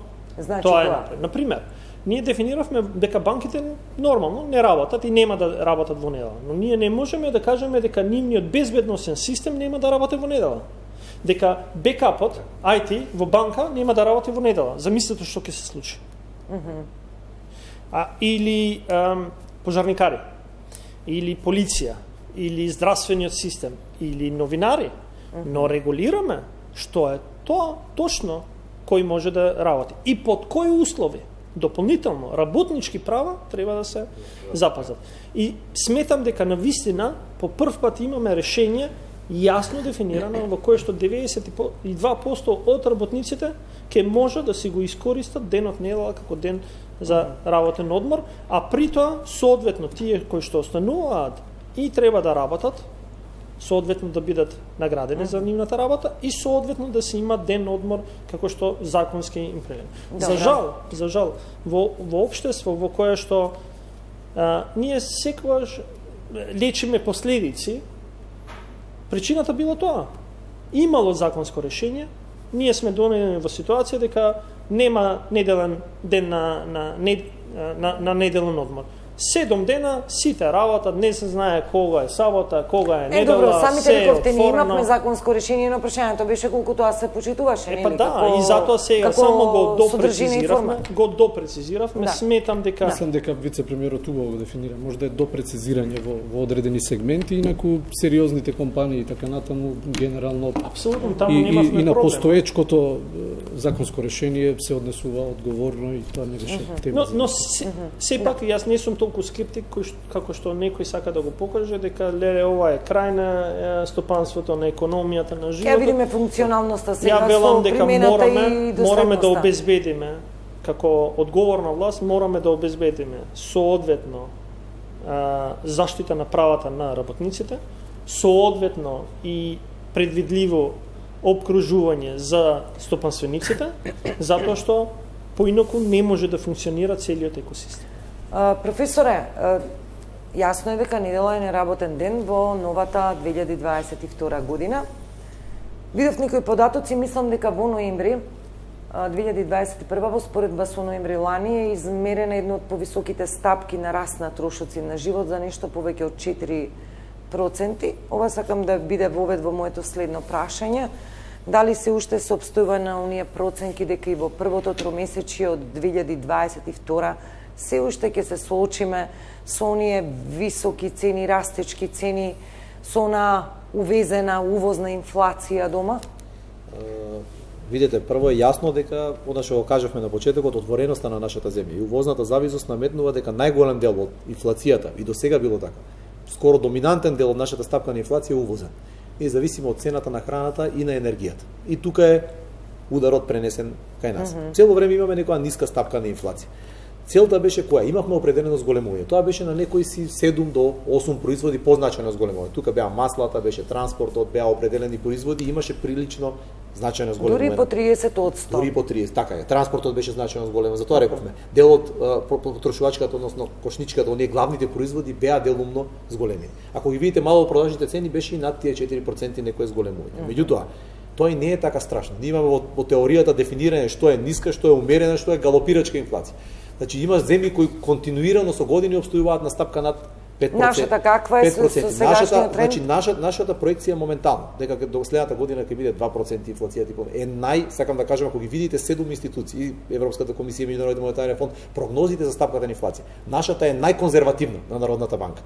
тоа е. Например, ние дефиниравме дека банките нормално не работат и нема да работат во недела. Но ние не можеме да кажеме дека нивниот безбедносен систем нема да работи во недела. Дека бекапот, IT, во банка нема да работи во недела. Замислете што ќе се случи. Или пожарникари, или полиција, или здравствениот систем, или новинари. Но регулираме што е тоа точно кој може да работи. И под кои услови. Дополнително, работнички права треба да се запазат. И сметам дека навистина по прв пат имаме решение јасно дефинирано во кое што 92% од работниците ќе може да си го искористат денот недела како ден за работен одмор, а при тоа соодветно тие кои што остануваат и треба да работат, соодветно да бидат наградени за нивната работа и соодветно да се има ден одмор како што законски им прилега. За жал, во општество во кое што ние секогаш лечиме последици, причината било тоа. Имало законско решение, ние сме донедени во ситуација дека нема неделен ден на неделен одмор. 7 дена сите работат, не се знае кога е сабота, кога е недела, добро, самите рековте ние имавме законско решение, но прашањето беше колку тоа се почитуваше, нели? И затоа сега само го допрецизиравме, сметам дека... Мислам дека вице-премиерот убаво го дефинира, може да е допрецизирање во одредени сегменти, инаку сериозните компании и така натаму, генерално... Апсолутно, таму немавме проблем. И на постоечкото законско решение се однесува одговорно и тоа не беше тема. Но сепак јас не сум толку скептик како што некој сака да го покаже дека леле ова е крај на стопанството, на економијата, на животот. Ја видиме функционалноста сега со примената и доследноста. Мораме да обезбедиме како одговорна власт, мораме да обезбедиме соодветно заштита на правата на работниците, соодветно и предвидливо обкружување за стопанствениците, затоа што поинаку не може да функционира целиот екосистем. Професоре, јасно е дека недела е неработен ден во новата 2022 година. Видов некои податоци, мислам дека во ноември 2021 во споредба со ноември лани е измерена една од повисоките стапки на раст на трошоци на живот за нешто повеќе од 4%. Ова сакам да биде вовед во моето следно прашање. Дали се уште се обстојува на оние проценки дека и во првото тромесечие од 2022 се уште ќе се соочиме со оние високи цени, растечки цени, со она увезена, увозна инфлација дома? Видете, прво е јасно дека, она што го кажавме на почетокот, отвореноста на нашата земја и увозната зависност наметнува дека најголем дел од инфлацијата, и до сега било така, скоро доминантен дел од нашата стапка на инфлација е увозен. И зависимо од цената на храната и на енергијата. И тука е ударот пренесен кај нас. Цело време имаме некоја ниска стапка на инфлација. Целта беше која? Имавме определено зголемување. Тоа беше на некои си 7 до 8 производи позначајно зголемување. Тука беа маслата, беше транспортот, беа определени производи и имаше прилично значајно зголемување. Дури по 30%. Дури по 30%, така е. Транспортот беше значајно зголемување. Затоа рековме, делот потрошувачката, односно кошничката, оние главните производи беа делумно зголемени. Ако ги видите мало продажните цени, беше и над тие 4% некое зголемување. Меѓутоа, тоа и не е така страшно. Ние имаме во теоријата дефинирање што е ниска, што е умерена, што е галопирачка инфлација. Значи има земји кои континуирано со години обстојуваат на стапка над 5%. Нашата каква е со сегашниот тренд? Значи нашата проекција моментално дека до следната година ќе биде 2% инфлацијата сакам да кажам, ако ги видите 7 институции, Европската комисија, Меѓународниот монетарен фонд, прогнозите за стапката на инфлација. Нашата е најконзервативна на Народната банка.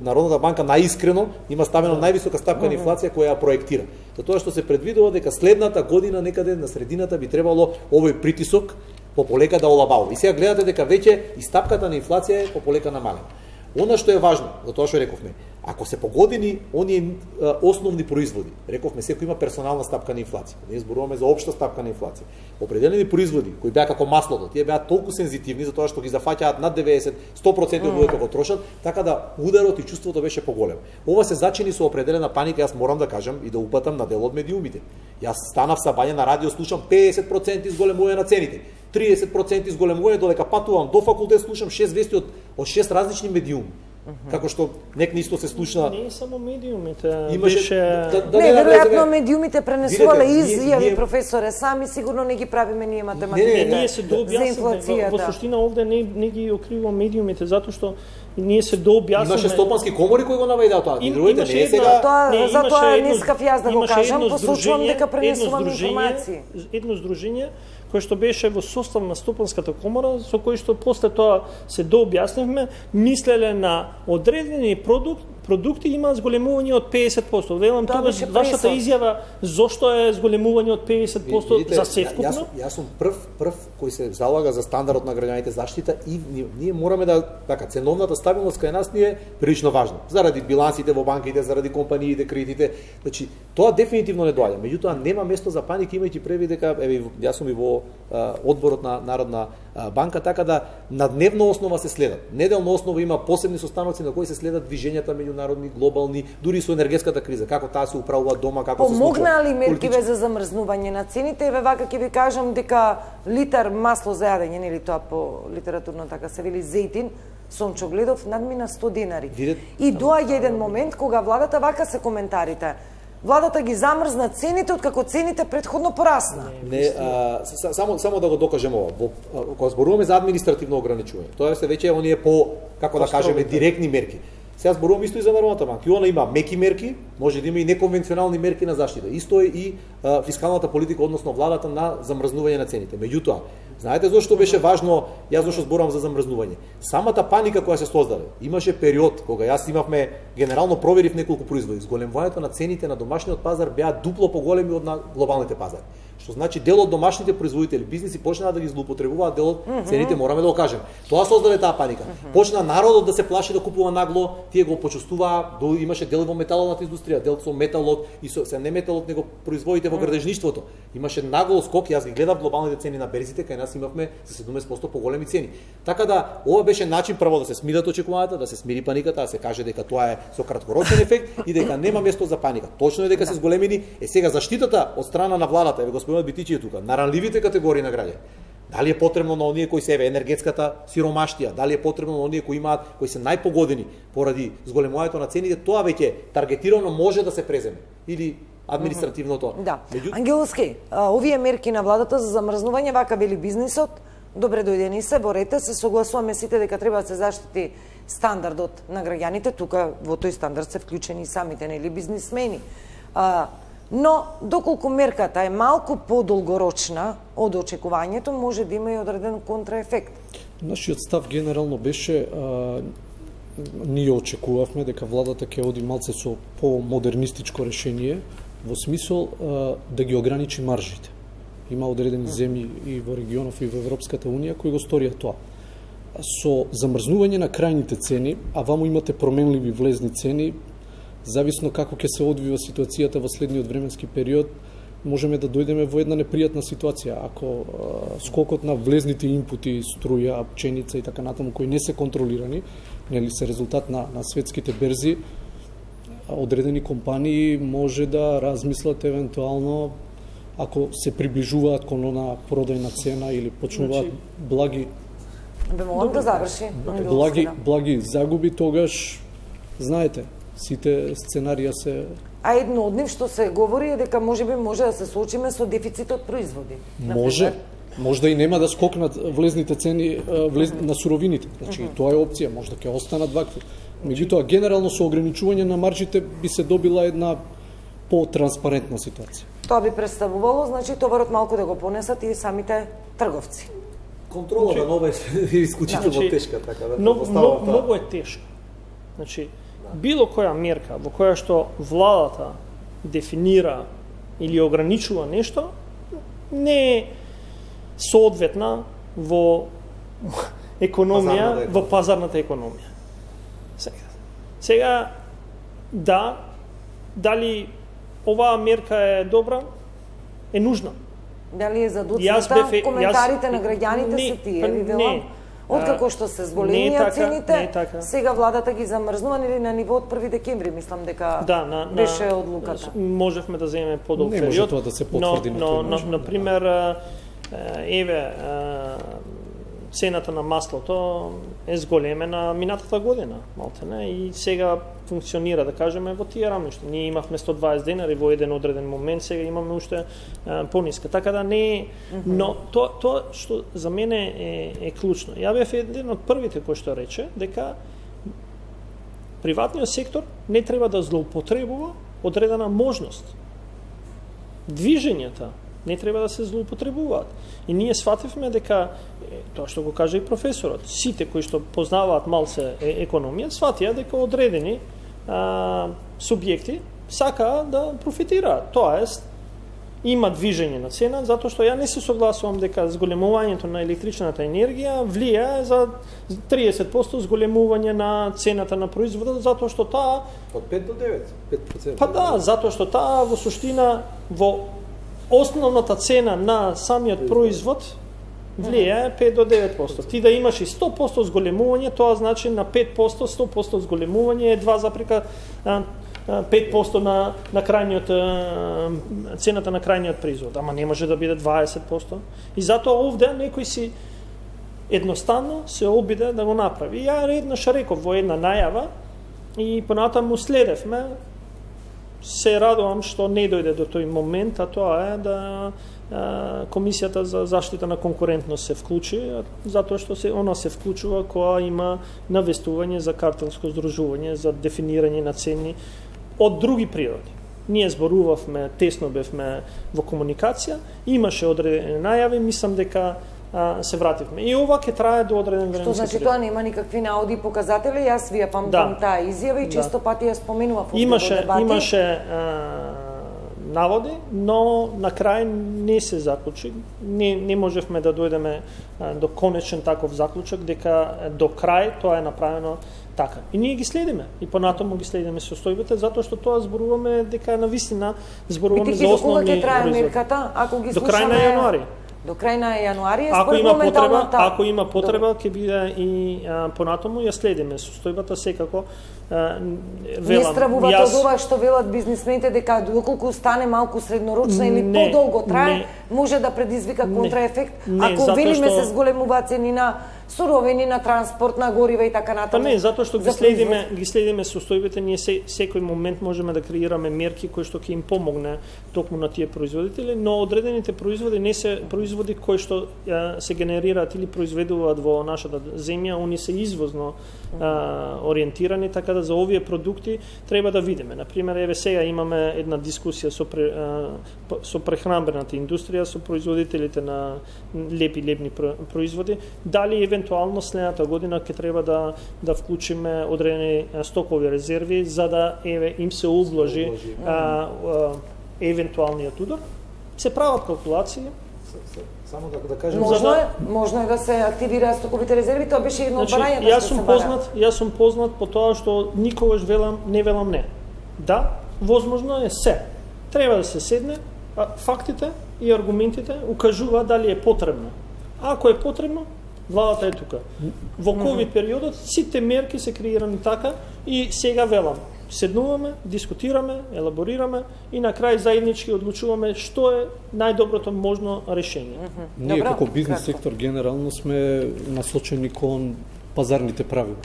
Народната банка најискрено има ставено највисока стапка на инфлација која ја проектира. Тоа што се предвидува дека следната година некаде на средината би требало овој притисок пополека да олабава. И сега гледате дека веќе и стапката на инфлација е пополека намалена. Она што е важно, за тоа што рековме, ако се погодини оние основни производи, рековме секој има персонална стапка на инфлација. Ние зборуваме за општа стапка на инфлација. Определени производи кои беа како маслото, тие беа толку сензитивни за тоа што ги зафаќаат над 90-100% од луѓето го трошат, така да ударот и чувството беше поголем. Ова се зачини со определена паника, јас морам да кажам и да упатам на дел од медиумите. Јас станав са бање на радио, слушам 50% изголемување на цените. 30% изголемување, додека патувам до факултет, слушам 6 вести од 6 различни медиуми. Како што некни исто се слуша. Не само медиумите, беше не, веројатно медиумите пренесувале изјави професоре, сами сигурно не ги правиме ние математиките. Ние се дообјаснеме, во суштина овде не ги окривувам медиумите, затоа што ние се дообјаснеме. Имаше стопански комори кои го наведаа тоа, и другите не е сега. Затоа не искав јас да го кажам, послушувам дека пренесувам информации. Едно здружение кој што беше во состав на Стопанската комора, со кој што после тоа се дообјаснивме, мислеле на одредени продукти има зголемување од 50%. Велам тогаш вашата изјава зошто е зголемување од 50% за севкупно? Јас сум прв кој се залага за стандардот на граѓаните заштита и ние мораме да така ценовната стабилност кај нас ни е прилично важна. Заради билансите во банките, заради компаниите, кредитите, значи тоа дефинитивно не доаѓа. Меѓутоа нема место за паника, имајќи предвид дека јас сум и во одборот на Народна банка, така да на дневна основа се следат. Неделна основа има посебни состаноци на кои се следат движењата меѓународни, глобални, дури со енергетската криза, како таа се управува дома, како се случува. Помогнаа ли меркиве за замрзнување на цените? Еве вака ќе ви кажам дека литар масло за јадење, нели тоа по литературно така се вели зејтин, сончогледов надмина 100 динари. И доаѓа еден момент кога владата вака се коментарите. Владата ги замрзна цените откако цените претходно порасна. Само да го докажем ова. Кога зборуваме за административно ограничување, тоа се веќе оние по, како да кажеме, директни мерки. Сега зборувам исто и за Народната банка. И она има меки мерки, може да има и неконвенционални мерки на заштита. Исто е и фискалната политика, односно владата на замрзнување на цените. Меѓутоа, знаете зошто беше важно, јас зошто зборувам за замрзнување? Самата паника која се создаде, имаше период кога јас имавме, генерално проверив неколку производи, зголемувањето на цените на домашниот пазар беа дупло поголеми од на глобалните пазари. Што значи дел од домашните производители, бизниси почнаа да ги злоупотребуваат дел од цените, мораме да го кажем. Тоа создаде таа паника. Почна народот да се плаши да купува нагло, тие го почувствуваа, имаше дел во металната индустрија, дел со металот и со не металот, него производите во градежништвото. Имаше нагло скок, јас ги гледав глобалните цени на берзите, кај нас имавме за 70% поголеми цени. Така да ова беше начин прво да се смират очекувањата, да се смири паниката, да се каже дека тоа е со краткорочен ефект и дека нема место за паника. Точно е дека се зголемени, сега заштитата од страна на владата, господинот Битичи е тука, на ранливите категории на граѓани. Дали е потребно на оние кои се енергетската сиромаштија, дали е потребно на оние кои се најпогодени поради зголемувањето на цените, тоа веќе таргетирано може да се преземе или административното. Да. Ангеловски, овие мерки на владата за замрзнување, вака вели бизнисот, добре дојдени се, борете се, согласуваме сите дека треба да се заштити стандардот на граѓаните, тука во тој стандард се вклучени самите нели бизнисмени. Но, доколку мерката е малку подолгорочна од очекувањето, може да има и одреден контраефект. Нашиот став генерално беше, ние очекувавме дека владата ќе оди малце со по-модернистичко решение, во смисол да ги ограничи маржите. Има одредени земји и во регионов и во Европската Унија кои го сторија тоа. Со замрзнување на крајните цени, а ваму имате променливи влезни цени, зависно како ќе се одвива ситуацијата во следниот временски период, можеме да дојдеме во една непријатна ситуација. Ако скокот на влезните инпути, струја, пченица и така натаму, кои не се контролирани, нели се резултат на светските берзи, одредени компании може да размислат евентуално, ако се приближуваат кон она продајна цена или почнуваат благи да заврши. Благи загуби, тогаш, знаете, сите сценарија се... А едно од нив што се говори е дека можеби може да се соочиме со дефицит од производи. Може, Можда и нема да скокнат влезните цени на суровините. Значи тоа е опција, можда ќе останат вакви. Меѓутоа генерално со ограничување на маржите би се добила една по-транспарентна ситуација. Тоа би представувало, значи товарот малку да го понесат и самите трговци. Контрола на нова е исклучително тешка, така да многу е тешко. Значи, било која мерка во која што владата дефинира или ограничува нешто, не е соодветна во економија, во пазарната економија. Сега, дали оваа мерка е добра, е нужна. Дали е задуцната? Коментарите на граѓаните се тие, ви велам. Откако што се зголемија цените, сега владата ги замрзнува или на ниво од 1 декември, мислам дека беше одлуката. Можевме да земеме подолг период. Не може тоа да се потврди на тој начин. Например, цената на маслото е зголемена минатата година, малтене, и сега функционира, да кажеме, во тие рамништа. Ние имавме 120 денари во еден одреден момент, сега имаме уште пониска. Така да не е, но тоа што за мене е клучно. Ја бев еден од првите кој што рече дека приватниот сектор не треба да злоупотребува одредена можност. Движењата не треба да се злоупотребуваат. И ние свативме дека, тоа што го кажа и професорот, сите кои што познаваат малце економија, сватија дека одредени субјекти сакаат да профитираат. Тоест, има движење на цена, затоа што ја не се согласувам дека зголемувањето на електричната енергија влијае за 30% зголемување на цената на производот, затоа што таа од 5 до 9, 5%. Па да, затоа што таа во суштина во основната цена на самиот производ влијае 5 до 9%. Ти да имаш и 100% зголемување, тоа значи на 5% 100% зголемување е 2,5% на крајниот цената на крајниот производ. Ама не може да биде 20%. И затоа овде некој си едноставно се обиде да го направи. Ја еднаш реков во една најава и понатаму следевме. Се радувам што не дојде до тој момент, а тоа е да Комисијата за заштита на конкурентност се вклучи, затоа што она се вклучува кога има навестување за картелско здружување, за дефинирање на цени од други природи. Ние зборувавме, тесно бевме во комуникација, имаше одредени најави, мислам дека се вративме. И ова ќе трае до одреден време. Што значи тоа нема никакви наоди и показатели? Јас ви ја памтам таа изјава и често пати ја споменував овде во дебати. Имаше наводи, но на крај не се заклучи. Не можевме да дојдеме до конечен таков заклучок дека до крај тоа е направено така. И ние ги следиме. И понатаму ги следиме состојбите, затоа што тоа зборуваме дека навистина зборуваме за основни производи. Ако ги до крај на јануари. До крај на јануари, ако има потреба, ќе биде и понатаму ја следиме состојбата секако. Не стравувате од ова што велат бизнисмените дека доколку стане малку среднорочна или подолго трае, може да предизвика контраефект. Ако велиме се зголемуваат цени на суровини, на транспорт, на горива и така натаму. Па не, затоа што ги следиме состојбите, ние секој момент можеме да креираме мерки кои што ќе им помогне токму на тие производители, но одредените производи не се производи кои што се генерираат или произведуваат во нашата земја, они се извозно ориентирани, така да за овие продукти треба да видиме. Например, еве сега имаме една дискусија со прехранбената индустрија, со производителите на лепни производи, дали евентуално следната година ќе треба да вклучиме одредени стокови резерви за да им се ублажи евентуалниот удар. Се прават калкулации. Само да кажем, можно е да се активираат стоковите резерви, тоа беше едно од барањата што се бара. Јас сум познат по тоа што никогаш не велам не. Да, возможно е се. Треба да се седне, фактите и аргументите укажуваат дали е потребно. Ако е потребно, владата е тука. Во ковид периодот сите мерки се креирани така и сега велам. Седнуваме, дискутираме, елаборираме и на крај заеднички одлучуваме што е најдоброто можно решение. Ние како бизнес сектор генерално сме насочени кон пазарните правила.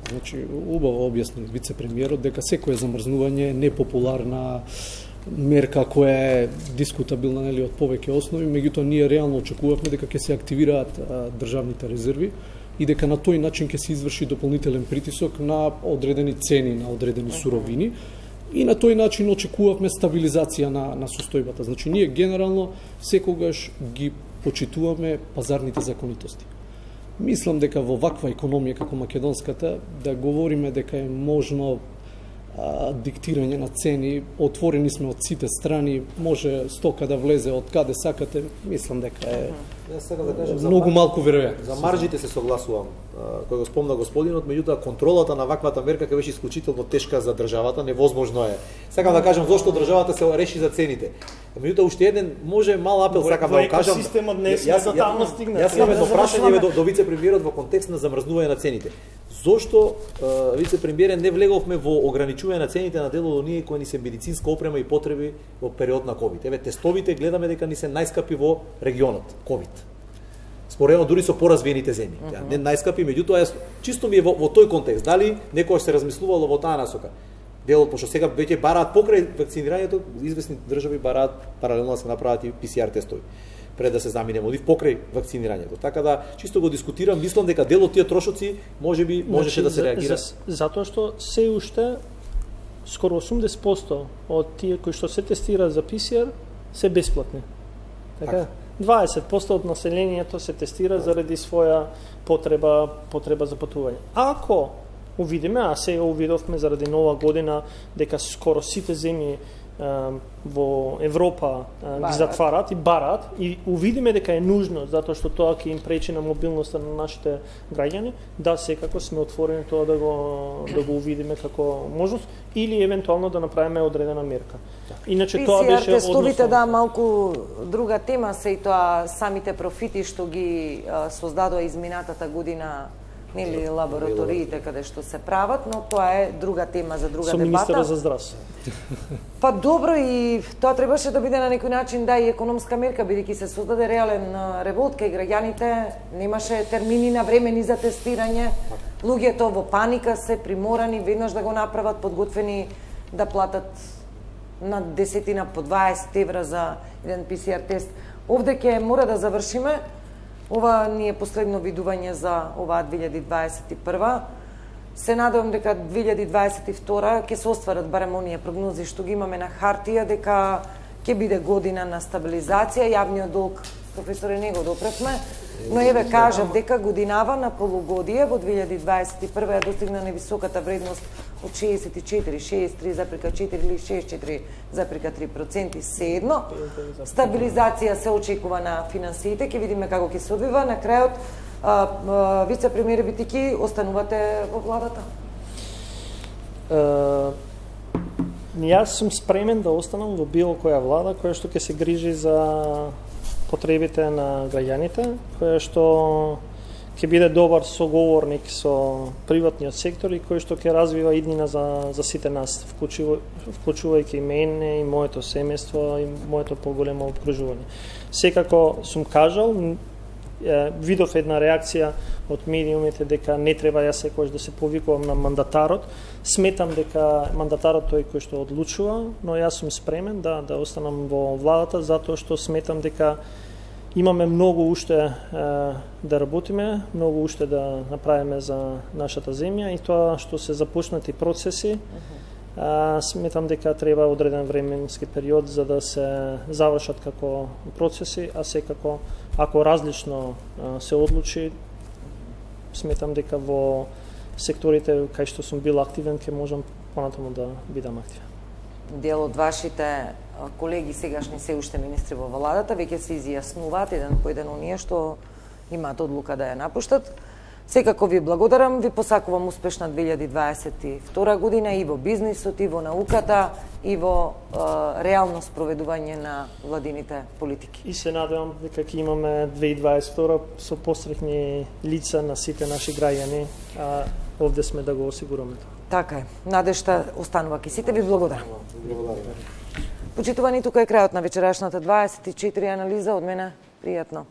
Значи, убаво објасни вице-премиерот дека секое замрзнување е непопуларна мерка која е дискутабилна, нели, од повеќе основи, меѓутоа ние реално очекувавме дека ќе се активираат државните резерви и дека на тој начин ќе се изврши дополнителен притисок на одредени цени на одредени суровини и на тој начин очекувавме стабилизација на состојбата. Значи ние генерално секогаш ги почитуваме пазарните законитости. Мислам дека во ваква економија како македонската да говориме дека е можно диктирање на цени, отворени сме од сите страни, може стока да влезе од каде сакате, мислам дека е да кажем, многу малку веројатно. За маржите се согласувам, кој го спомна господинот, меѓутоа контролата на ваквата мерка ќе беше исклучително тешка за државата, невозможно е. Сакам да кажам зошто државата се реши за цените. Меѓутоа уште еден може мал апел сакам да го кажам. Системот не е за таму стигна. Јас имам едно прашање до вице-премиерот во контекст на замрзнување на цените. Зошто вице-премиере не влеговме во ограничување на цените на дел од оние кои ни се медицинска опрема и потреби во период на ковид? Еве тестовите гледаме дека ни се најскапи во регионот ковид. Споредно дури со поразвиените земји. Не најскапи, меѓутоа чисто ми е во тој контекст. Дали некојаш се размислувало во таа насока? Делот, пошто сега веќе бараат покрај вакцинирањето, известни држави бараат паралелно да се направат и PCR тестови пред да се заминеме од покрај вакцинирањето. Така да чисто го дискутирам, мислам дека дел од тие трошоци можеше да се реагира. Затоа што се уште скоро 80% од тие кои што се тестираат за PCR се бесплатни. Така 20% од населението се тестира заради своја потреба за патување. Ако увидиме, а сега увидовме заради нова година дека скоро сите земји во Европа ги затварат и барат и увидиме дека е нужно затоа што тоа ќе им пречи на мобилноста на нашите граѓани, да секако сме отворени тоа да го увидиме како можност или евентуално да направиме одредена мерка. Иначе тоа беше PCR тестовите да малку друга тема се и тоа самите профити што ги создадоа изминатата година, нели, лабораториите каде што се прават, но тоа е друга тема за друга дебата. Со министерот за здравство. Па добро, и тоа требаше да биде на некој начин да и економска мерка, бидејќи се создаде реален револт кај граѓаните, немаше термини на времени за тестирање, луѓето во паника се приморани веднаш да го направат, подготвени да платат на десетина по 20 евра за еден PCR тест. Овде ќе мора да завршиме. Ова ни е последно видување за оваа 2021. Се надевам дека 2022 ќе се остварат барем оние прогнози што ги имаме на хартија, дека ќе биде година на стабилизација. Јавниот долг, професоре, не го допревме, но еве кажав дека годинава на полугодие во 2021 ја достигна невисоката вредност од 64, 63,4 или 64,3% седно. Стабилизација се очекува на финансиите, ќе видиме како ќе се одвива. На крајот, вице-премиер Битики, останувате во владата? Јас сум спремен да останам во било која влада која што ќе се грижи за потребите на граѓаните, која што ќе биде добар соговорник со приватниот сектор и кој што ќе развива иднина за сите нас, вклучувајќи мене и моето семејство и моето поголемо обкружување. Секако сум кажал, видов една реакција од медиумите дека не треба јас секогаш да се повикувам на мандатарот. Сметам дека мандатарот тој кој што одлучува, но јас сум спремен да останам во владата затоа што сметам дека имаме многу уште да работиме, многу уште да направиме за нашата земја и тоа што се започнати процеси, сметам дека треба одреден временски период за да се завршат како процеси, а секако ако различно се одлучи, сметам дека во секторите кај што сум бил активен ќе можам понатаму да бидам активен. Дел од вашите колеги сегашни се уште министри во владата веќе се изјаснуваат еден по еден оние што имаат одлука да ја напуштат. Секако ви благодарам, ви посакувам успешна 2022 година и во бизнисот, и во науката, и во реално спроведување на владините политики. И се надевам дека ќе имаме 2022 со посрекни лица на сите наши граѓани, а овде сме да го осигураме тоа. Така е. Надежта останува ки сите. Ви благодарам. Почитувани, тука е крајот на вечерашната 24 анализа од мене. Пријатно.